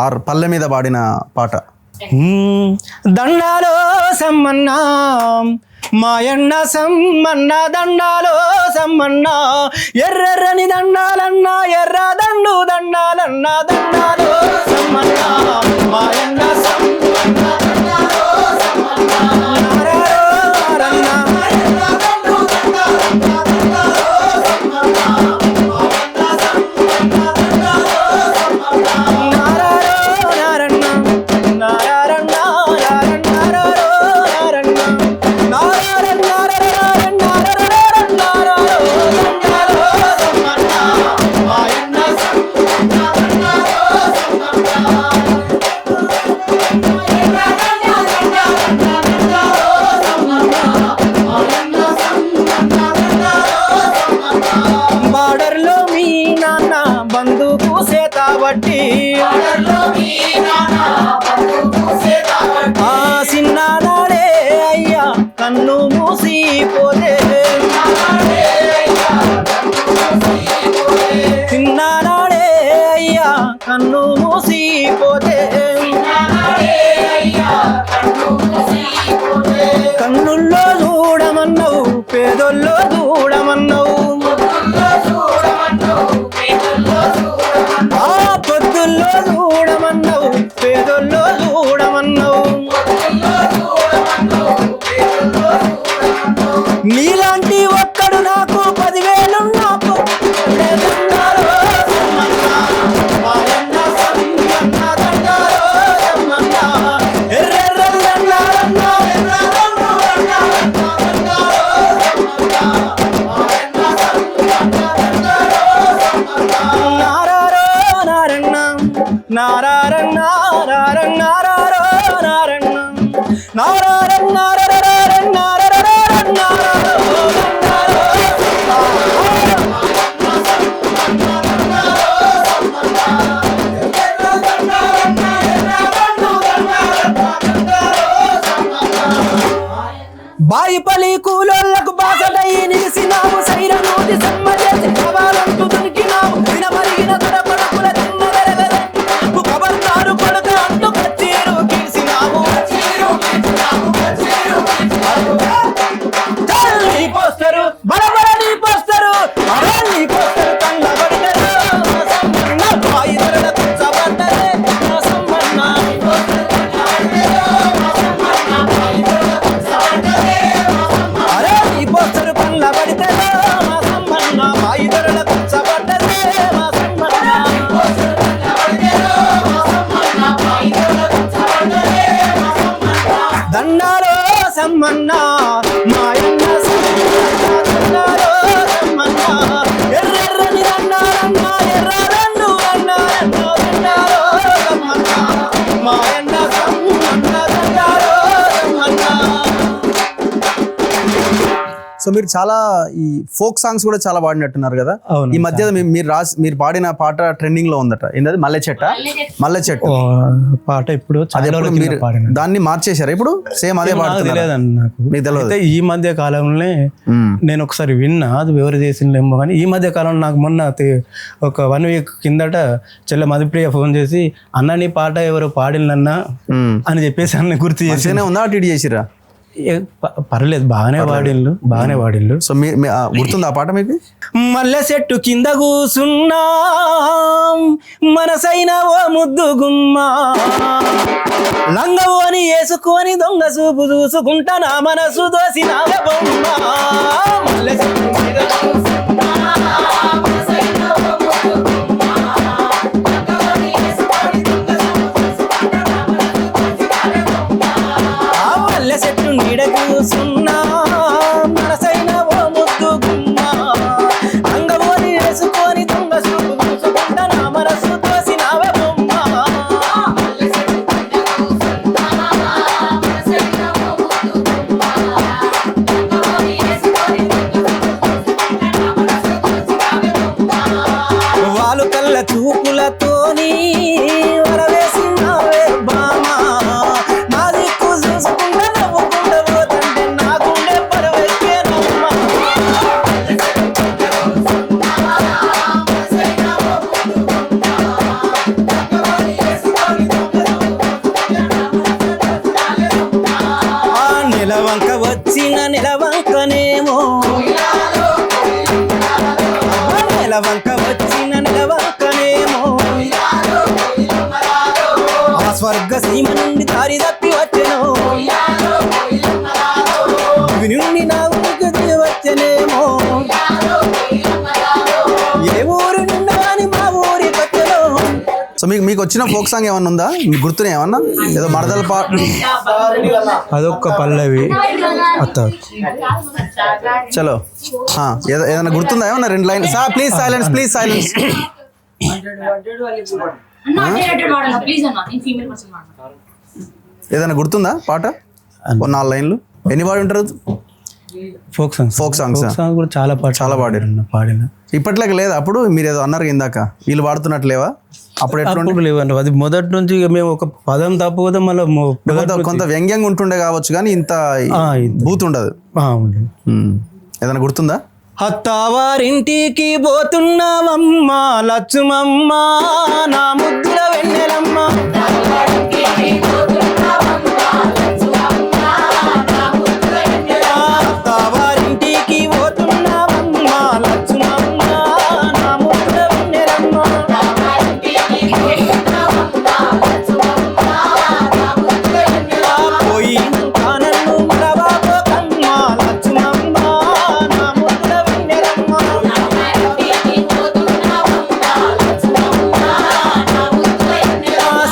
ఆర్ పల్లె మీద పాడిన పాట? దండాలో సమ్మన్నా మాయన్న సమ్మన్న దండాలో సమ్మన్నా ఎర్రెర్రని దండాలన్నా ఎర్ర దండు దండాలన్నా దండాలో సమ్మన్నా మాయన్న సమ్మన్న దండాలో సమ్మన్నా బార్డర్లో మీ నాన్న బందుకు సేతాబట్టి ఆ సిన్నాడే అయ్యా కన్ను మూసిపోతే చిన్నాడే అయ్యా కన్ను మూసిపోతే కన్నుల్లో చూడమన్నావు పేదోల్లో చూడమన్నావు ఆ పొద్దుల్లో చూడమన్నావు పేదోల్లో చూడమన్నావు నీలాంటి ఒక్కడు నాకు 10,000 నాకు ఎర్రెర్ర సో మీరు చాలా ఈ ఫోక్ సాంగ్స్ కూడా చాలా పాడినట్టున్నారు కదా. అవును, ఈ మధ్య మీరు పాడిన పాట ట్రెండింగ్ లో ఉందట. ఏంటది? మల్లె చెట్టు పాట ఇప్పుడు అది చాలా ఎప్పుడు రోజుల మీరు కింద పాడిన. దాన్ని మార్చేశారా ఇప్పుడు? సేమ్ అదే నాకు పాడుతున్నారు? తెలియదండి నాకు. మీకు తెలియదు? అయితే ఈ మధ్య కాలంలో నేను ఒకసారి విన్నా, అది ఎవరు చేసిందేమో కానీ ఈ మధ్య కాలంలో నాకు మొన్న ఒక 1 వీక్ కిందట చెల్ల మధుప్రియ ఫోన్ చేసి అన్న నీ పాట ఎవరు పాడినన్నా అని చెప్పేసి అన్న గుర్తు చేసి మంచిగానే ఉందా? అటు ఇటు చేసిరా? పర్లేదు, బాగానే వాడిల్లు. సో గుర్తుందా ఆ పాట మీకు? మల్లె చెట్టు కింద కూసున్నా మనసైన ఓ ముద్దు గుమ్మా, లంగవోని వేసుకొని దొంగ చూపు చూసుకుంటా నా మనసు దోసి నా బొమ్మ. మల్లె చెట్టు కింద కూసున్నా, మనసైన ఓ ముద్దు గుమ్మా, లంగవోని వేసుకొని దొంగ చూపు చూసుకుంటా నా మనసు దోసి నా బొమ్మ. ఆ మల్లె చెట్టు నీడ కూసున్నా మనసైన ఓ ముద్దు గుమ్మా, లంగవోని వేసుకొని దొంగ చూపు చూసుకుంటా నా మనసు దోసి నా బొమ్మ. మల్లె చెట్టు కింద కూసున్నా మనసైన ఓ ముద్దు గుమ్మా, లంగవోని వేసుకొని దొంగ చూపు చూసుకుంటా నా మనసు దోసి నా బొమ్మ. వాళ్ళు కళ్ళ చూపులతోని వరవేసినావే బామా, నా దిక్కు చూసుకుంటా నవ్వుకుంటా పోతంటే నా గుండె పరవెక్కేనమ్మా. ఆ నెలవంక వచ్చిన నెలవంకనేమో, నెలవంక వచ్చిన నెలవంకనేమో, ఆ స్వర్గ సీమ నుండి దారి తప్పి వచ్చెను, భూమి నుండి నా ఊరికి దిగి వచ్చెనేమో, ఏ ఊరు నిండా అని మా ఊరి వచ్చెను. సో మీకు వచ్చిన ఫోక్ సాంగ్ ఏమన్నా ఉందా? మీకు గుర్తున్నాయి ఏమన్నా? ఏదో మరదల పాట. అదొక్క పల్లవి అత్తారు. చలో ఏదైనా గుర్తుందా? ఏమన్నా 2 line. Sir please silence, please silence. ఏదైనా గుర్తుందా పాట? 4 లైన్లు. ఎన్ని పాడి ఉంటారు? ఫోక్ సాంగ్స్ కూడా చాలా పాడిన. ఇప్పట్లోకి లేదా? అప్పుడు మీరు ఏదో అన్నారు ఇందాక, వీళ్ళు పాడుతున్నట్లేవా? అప్పుడు ఎట్లా లేవండి. అది మొదటి నుంచి మేము ఒక పదం తప్పకపోతే మళ్ళీ కొంత వ్యంగ్యంగా ఉంటుండే కావచ్చు, కానీ ఇంత బూత్ ఉండదు. ఏదైనా గుర్తుందా? అత్తవారింటికి పోతున్నామమ్మ లచ్చుమమ్మ నా ముద్దుల వెన్నెలమ్మ, అత్తవారింటికి పోతున్నామమ్మ లచ్చుమమ్మ నా ముద్దుల వెన్నెలమ్మ. పోయినాక నన్ను మరవబోకమ్మ లచ్చుమమ్మ నా ముద్దుల వెన్నెలమ్మ.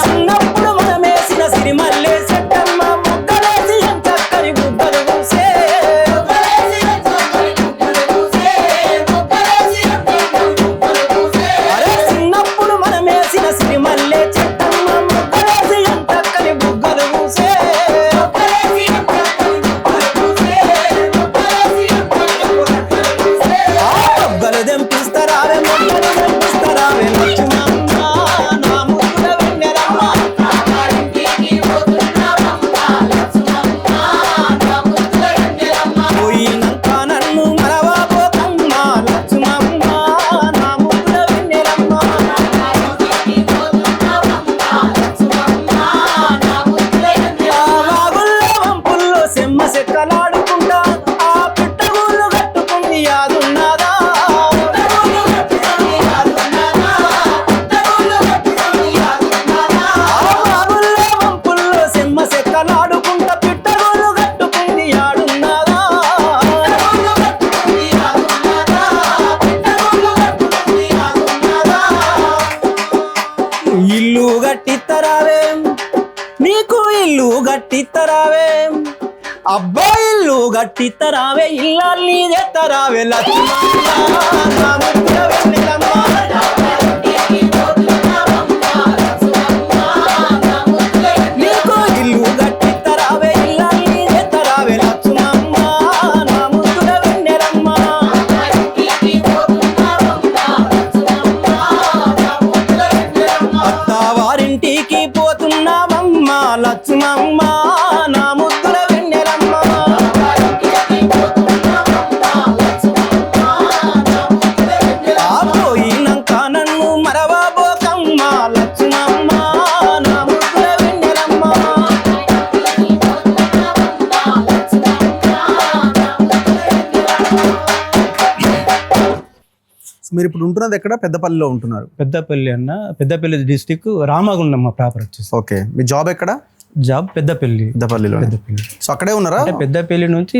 చిన్నప్పుడు మనమేసిన సిరిమల్లె చెట్టమ్మ, ముక్కలేసి ఎంచక్కని గుబ్బలు పూసే. అరే చిన్నప్పుడు మనమేసిన సిరిమల్లె చెట్టమ్మ, ముక్కలేసి ఎంచక్కని బుగ్గలు పూసే. బొగ్గలు దెంపిస్తారావే, మొగ్గలు దెంపిస్తారావే లక్ష్మమ్మ నా ముద్దుల వెన్నెలమ్మ. పోయినాక నన్ను మరవబోకమ్మ లక్ష్మమ్మ నా ముద్దుల వెన్నెలమ్మ. ఆ వాగుల్లో వంపుల్లో సెమ్మ సెక్కలాడుకుంటా ఆ పిట్టగూళ్ళు కట్టుకుంది యాదున్నదా. ఆ వాగుల్లో వంపుల్లో సెమ్మ సెక్కలాడుకుంటా పిట్టగూళ్ళు కట్టుకుంది యాడున్నదా. ఇల్లు గట్టిత్తరావే, నీకు ఇల్లు గట్టిత్తరావే, అబ్బా ఇల్లు గట్టిత్తరావే, ఇల్లాల్ని తెత్తరావే లక్ష్మమ్మ నా ముద్దుల వెన్నెలమ్మ. నీకు ఇల్లు గట్టిత్తరావే, ఇల్లాల్ని తెత్తరావే లక్ష్మమ్మ నా ముద్దుల వెన్నెలమ్మ. మీరు ఇప్పుడు ఉంటున్నది ఎక్కడ? పెద్దపల్లిలో ఉంటున్నారు. పెద్దపల్లి డిస్టిక్ రామగుండం మా ప్రాపర్ వచ్చేసి. ఓకే, మీ జాబ్ ఎక్కడ? జాబ్ పెద్దపల్లి. పెద్దపల్లిలో. సో అక్కడే ఉన్నారా? అంటే పెద్దపల్లి నుంచి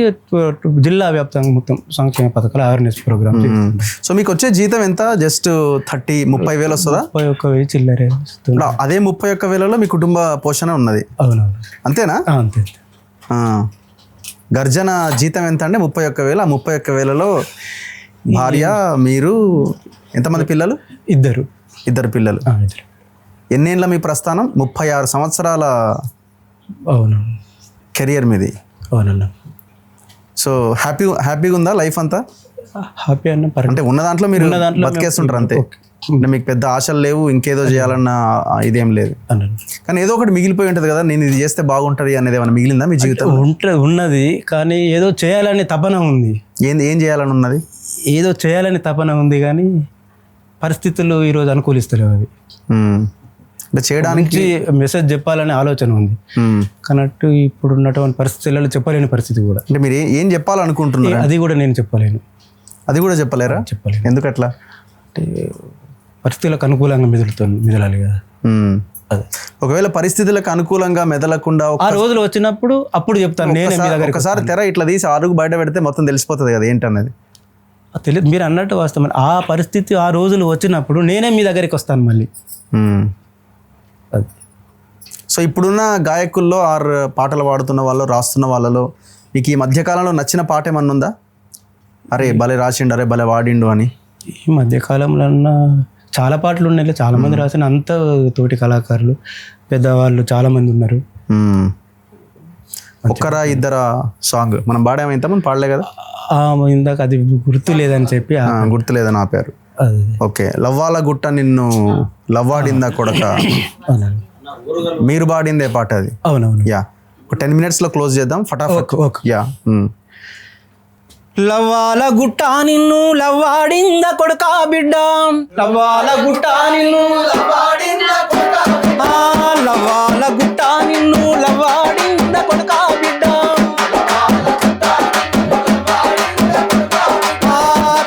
జిల్లా వ్యాప్తంగా మొత్తం సంక్షేమ పథకాలు అవేర్నెస్ ప్రోగ్రామ్. సో మీకు వచ్చే జీతం ఎంత? జస్ట్ 30,000 వస్తుందా? 31,000 చిల్లరే. అదే 31,000లో మీ కుటుంబ పోషణ ఉన్నది. అవునవును, అంతేనా? అంతే. గర్జన జీతం ఎంత అంటే 31,000. ఆ 31,000లో భార్య, మీరు, ఎంతమంది పిల్లలు? ఇద్దరు పిల్లలు. ఎన్నేళ్ళ మీ ప్రస్థానం? 36 సంవత్సరాల అవునవును కెరియర్ మీది. అవునన్నా. సో హ్యాపీగా ఉందా లైఫ్ అంతా? హ్యాపీ అన్న అంటే ఉన్న దాంట్లో మీరు బతికేస్తుంటారు అంతే. అంటే మీకు పెద్ద ఆశలు లేవు, ఇంకేదో చేయాలన్న ఇదేం లేదు. కానీ ఏదో ఒకటి మిగిలిపోయి ఉంటుంది కదా, నేను ఇది చేస్తే బాగుంటుంది అనేది ఏమైనా మిగిలిందా మీ జీవితం? ఉన్నది, కానీ ఏదో చేయాలని తపన ఉంది. ఏం చేయాలని ఉన్నది? ఏదో చేయాలని తపన ఉంది, కానీ పరిస్థితులు ఈరోజు అనుకూలిస్తలేవు అవి. అంటే చేయడానికి మెసేజ్ చెప్పాలనే ఆలోచన ఉంది, కనట్టు ఇప్పుడు ఉన్నటువంటి పరిస్థితులలో చెప్పలేని పరిస్థితి కూడా. అంటే మీరు ఏం చెప్పాలనుకుంటున్నారు? అది కూడా నేను చెప్పలేను. అది కూడా చెప్పలేరా? చెప్పలేను. ఎందుకట్లా? అంటే పరిస్థితులకు అనుకూలంగా మెదలాలి కదా. అదే, ఒకవేళ పరిస్థితులకు అనుకూలంగా మెదలకుండా ఆ రోజులు వచ్చినప్పుడు అప్పుడు చెప్తాను. నేను ఒకసారి తెర ఇట్లా తీసి అరుగు బయట పెడితే మొత్తం తెలిసిపోతుంది కదా ఏంటన్నది. తెలియదు, మీరు అన్నట్టు వాస్తవం. ఆ పరిస్థితి ఆ రోజులు వచ్చినప్పుడు నేనే మీ దగ్గరికి వస్తాను మళ్ళీ. అది. సో ఇప్పుడున్న గాయకుల్లో ఆరు పాటలు పాడుతున్న వాళ్ళు, రాస్తున్న వాళ్ళలో మీకు ఈ మధ్యకాలంలో నచ్చిన పాట ఏమన్నా ఉందా? అరే భలే రాసిండు, అరే భలే వాడిండు అని. ఈ మధ్యకాలంలో చాలా పాటలు ఉన్నాయి, చాలా మంది రాసిన, అంత తోటి కళాకారులు పెద్దవాళ్ళు చాలా మంది ఉన్నారు. ఒక్కరా ఇద్దరా సాంగ్ మనం పాడాము, ఇంతమంది పాడలే కదా ఇందాక, అది గుర్తు లేదని చెప్పి గుర్తు లేదని ఆపారు. ఓకే, లవ్వాల గుట్ట నిన్ను లవ్వాడిందా కొడక, మీరు పాడిందే పాట అది. అవునవును. యా, ఒక 10 minutes క్లోజ్ చేద్దాం ఫటాఫట్. యా. లవ్వాల గుట్ట నిన్ను లవ్వాడింద కొడుకా బిడ్డ, లవ్వాల గుట్ట నిన్ను లవ్వాడింద నిన్ను లవ్వాడింద కొడుకా బిడ్డ,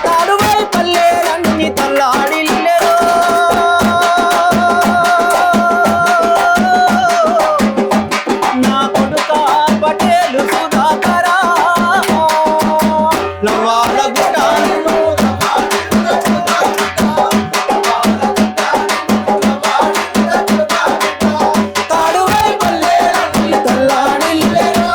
తాడువై పల్లెలన్నీ తల్లాడిల్లెరో, నా కొడుకా పటేలు సుధాకరా, లవ్వాల గుట్ట నిన్ను తాడువై పల్లెలన్నీ తల్లాడిల్లెరో,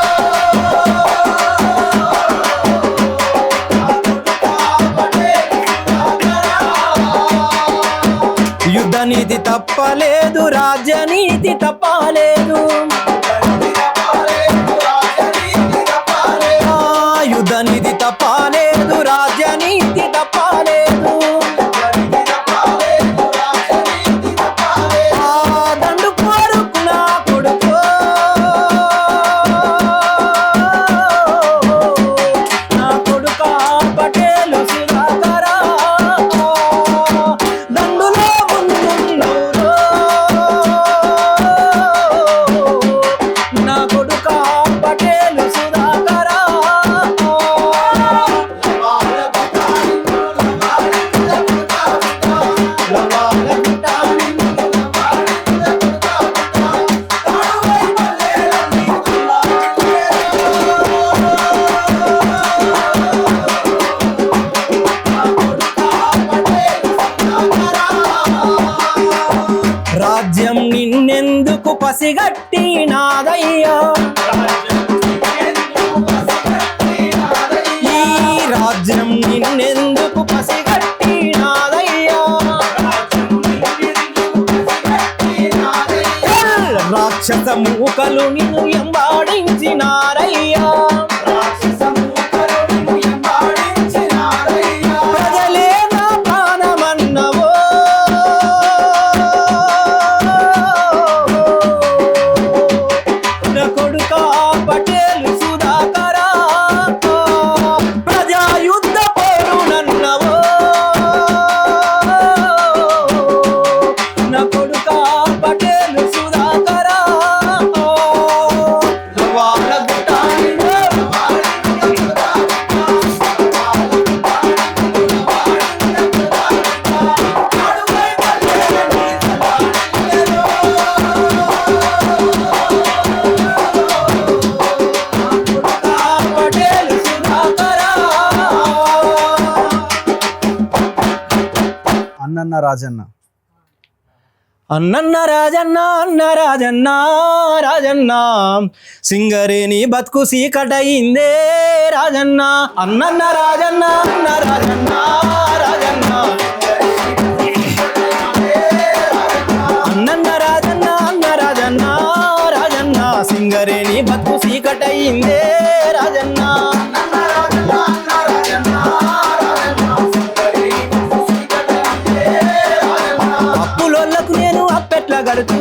యుద్ధ నీతి తప్పలేదు, రాజ్యనీతి తప్పలేదు, యుద్ధ నీతి తప్పలేదు, రాజ్యనీతి తప్పలేదు, దండు కోరుకు నా కొడుకు, నా కొడుకా పటేలు సుధాకరా, దండులో ముందున్నోరో, నా కొడుకా పటేలు సుధాకరా, రాజ్యం నిన్నెందుకు పసిగట్టి నాదయ్యా, ఈ రాజ్యం నిన్నెందుకు పసిగట్టి నాదయ్యా, రాక్షస మూకలు నిన్ను ఎంబాడించినారయ్యా, ప్రజలే నా ప్రాణమన్నవో, నా కొడుకా పటేలు సుధాకరా, ప్రజాయుద్ధ పోరునన్నవో, నా కొడుకా పటేలు సుధాకరా, లవ్వాల గుట్ట నిన్ను అన్నన్న రాజన్న. అన్నన్న రాజన్న అన్న రాజన్న రాజన్న సింగరేని బతుకు సీకటయిందే రాజన్న. అన్నన్న రాజన్న అన్న రాజన్న రాజన్న అన్నన్న రాజన్న అన్న రాజన్న రాజన్న సింగరేని బతుకు సీకటయిందే రాజన్న. అప్పులోళ్ళకు నేను అప్పెట్లా గడుతూ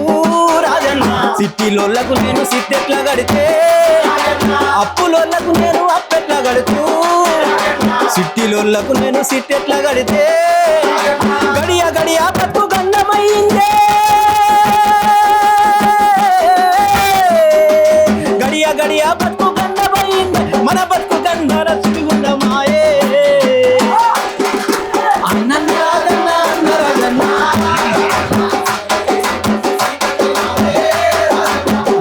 రాజన్న, సిట్టిలోళ్ళకు నేను సిట్టెట్లా గడితే. అప్పులోళ్ళకు నేను అప్పెట్లా గడుతూ, సిట్టిలోళ్ళకు నేను సిట్టెట్లా గడితే. గడియ గడియ బతుకు గండమైందే, గడియ గడియ బతుకు గండమైందే, మన బతుకు గంధాల సుడిగుండమాయే. అన్నన్న రాజన్న అన్న రాజన్న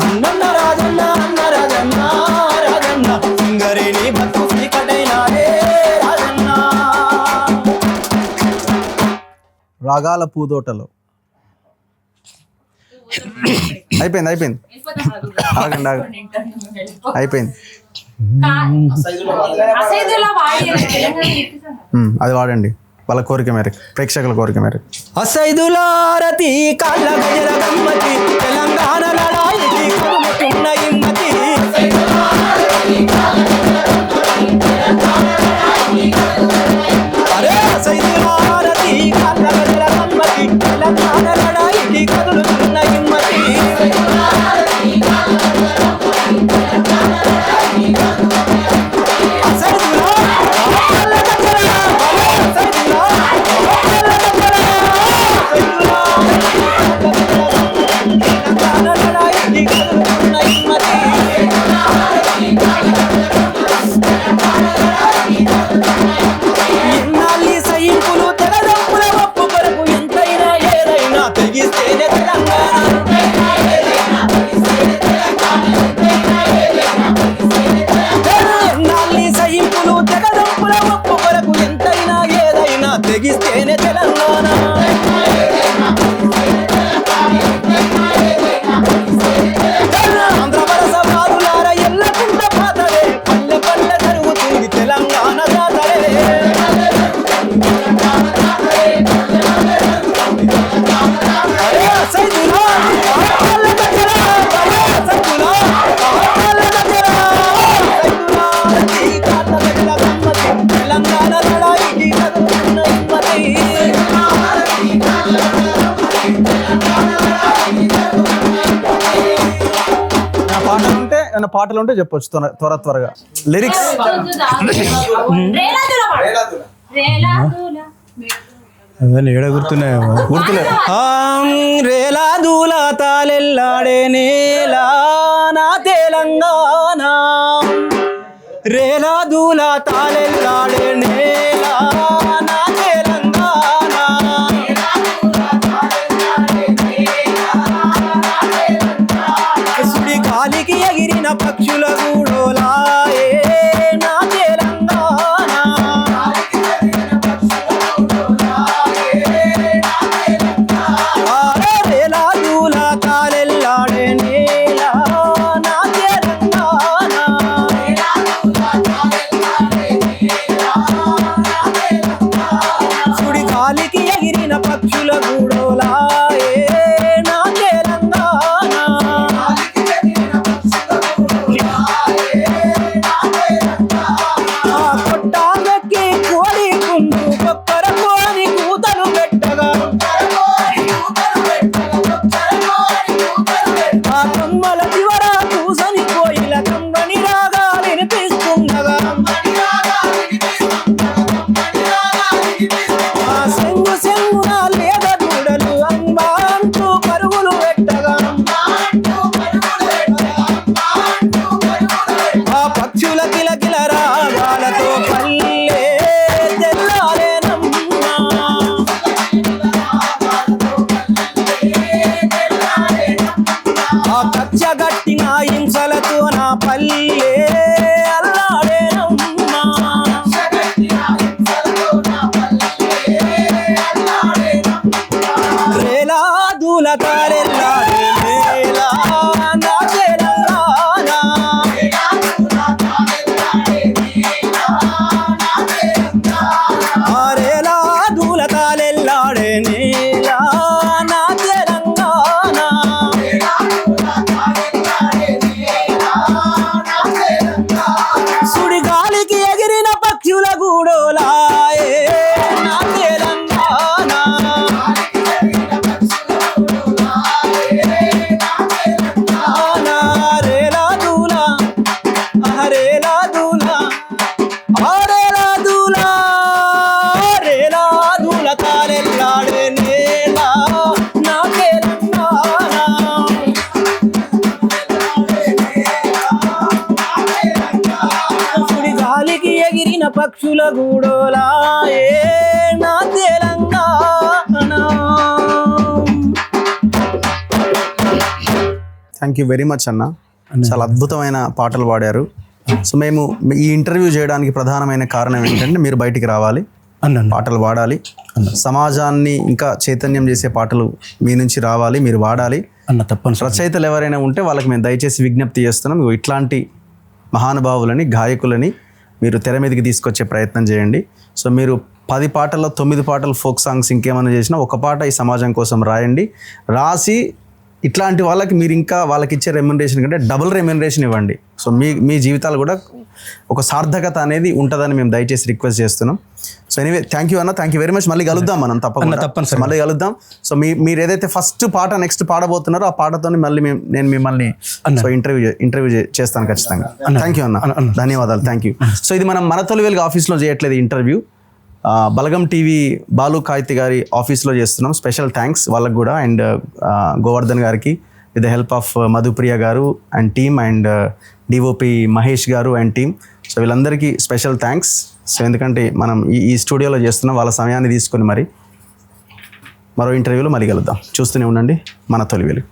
అన్నన్న రాజన్న అన్న రాజన్న రాజన్న సింగరేని బతుకు సీకటైనాడే రాజన్న. రాగాల పూదోటలో. అయిపోయింది అయిపోయింది, ఆగండి ఆగండి, అయిపోయింది. అది వాడండి వాళ్ళ కోరిక మేరకు, ప్రేక్షకుల కోరిక మేరకు. అసైదులారతి కాళ్ళ గజల గమ్మతి, తెలంగాణ లడాయికి కదులుతున్న ఇమ్మతి. అరే అసైదులారతి కాళ్ళ గజల గమ్మతి, తెలంగాణ లడాయికి కదులుతున్న ఇమ్మతి. ఎన్నాళ్ళి సైంపులు తెగదప్పుల ఒప్పు కొరకు ఎంతైనా ఏదైనా తెగిస్తేనే తెలంగాణ. ఎన్నాళ్ళి సైంపులు తెగదప్పుల ఒప్పు కొరకు ఎంతైనా ఏదైనా తెగిస్తేనే తెలంగాణ. ఆంధ్ర వలస వాదులార ఎల్లకుంట పాతరే, పల్లె పల్లె జరుగుతుంది తెలంగాణ జాతరే. అరే సైదులా ఆళ్ళ దగ్గర, అరే సైదులా ఆళ్ళ దగ్గర, సైదులా ఈ కాళ్ళ దగ్గర గమ్మతి, తెలంగాణ లడాయికి కదులుతున్న ఇమ్మతి. పాటలు ఉంటే చెప్పొచ్చు త్వర త్వరగా. లిరిక్స్ అవన్నీ ఏడ గుర్తున్నాయో గుర్తులేదు. రేలా దూల తాలెల్లాడే నేలా నా తెలంగాణ, రేలా దూల తాలెల్లాడే నేలా నా తెలంగాణ. సుడి గాలికి ఎగిరిన పక్షుల గూడోలాయే నా తెలంగాణ. రేలా దూల తాలెల్లాడే నేలా నా తెలంగాణ. సుడి గాలికి ఎగిరిన పక్షుల గూడోలాయే నా తెలంగాణ. ఆ కొట్టాలకి కోడి కుండు కొక్కర కోడి కూతలు పెట్టగా, ఆ కొమ్మల చివర కూసని కోయిల కమ్మని రాగా వినిపిస్తుండగా, ఆ సెంగు సెంగున లేద దూడలు అంబా అంటూ పరుగులు పెట్టగా, ఆ పక్షుల కిలకిల రాగాలతో పల్లె తెల్లాలేనమ్మా. ఆ కచ్చగట్టిన హింసలతో నా పల్లె అల్లాడేనమ్మా. పక్షుల గూడోలా ఏ నా Telangana. Thank you very much అన్న, చాలా అద్భుతమైన పాటలు పాడారు. సో మేము ఈ ఇంటర్వ్యూ చేయడానికి ప్రధానమైన కారణం ఏంటంటే మీరు బయటికి రావాలి, అన్నాను పాటలు పాడాలి, సమాజాన్ని ఇంకా చైతన్యం చేసే పాటలు మీ నుంచి రావాలి, మీరు వాడాలి. అన్న తప్పనిసరి. రచయితలు ఎవరైనా ఉంటే వాళ్ళకి మేము దయచేసి విజ్ఞప్తి చేస్తున్నాం, ఇగో ఇట్లాంటి మహానుభావులని, గాయకులని మీరు తెర మీదకి తీసుకొచ్చే ప్రయత్నం చేయండి. సో మీరు 10 పాటల్లో 9 పాటలు ఫోక్ సాంగ్స్ ఇంకేమైనా చేసినా ఒక పాట ఈ సమాజం కోసం రాయండి. రాసి ఇట్లాంటి వాళ్ళకి మీరు ఇంకా వాళ్ళకి ఇచ్చే రెమ్యునరేషన్ కంటే డబుల్ రెమ్యునరేషన్ ఇవ్వండి. సో మీ జీవితాలు కూడా ఒక సార్థకత అనేది ఉంటుందని మేము దయచేసి రిక్వెస్ట్ చేస్తున్నాం. సో ఎనీవే థ్యాంక్ యూ అన్న, థ్యాంక్ యూ వెరీ మచ్. మళ్ళీ కలుద్దాం మనం తప్పకుండా, తప్పనిసరి. మళ్ళీ కలుద్దాం. సో మీరు ఏదైతే ఫస్ట్ పాట నెక్స్ట్ పాడబోతున్నారో ఆ పాటతో మళ్ళీ నేను మిమ్మల్ని సో ఇంటర్వ్యూ చేస్తాను ఖచ్చితంగా. థ్యాంక్ యూ అన్న, ధన్యవాదాలు, థ్యాంక్ యూ. సో ఇది మనం మన తొలి వెలుగు ఆఫీస్లో చేయట్లేదు ఇంటర్వ్యూ, బలగం టీవీ బాలు కాయితి గారి ఆఫీస్లో చేస్తున్నాం. స్పెషల్ థ్యాంక్స్ వాళ్ళకు కూడా, అండ్ గోవర్ధన్ గారికి with the help of Madhupriya garu and team, and DOP Mahesh garu and team. So వీళ్ళందరికీ స్పెషల్ థ్యాంక్స్. సో ఎందుకంటే మనం ఈ స్టూడియోలో చేస్తున్నాం, వాళ్ళ సమయాన్ని తీసుకొని మరి మరో ఇంటర్వ్యూలో మళ్ళీ కలుద్దాం. చూస్తూనే ఉండండి మన తొలి వెలుగు.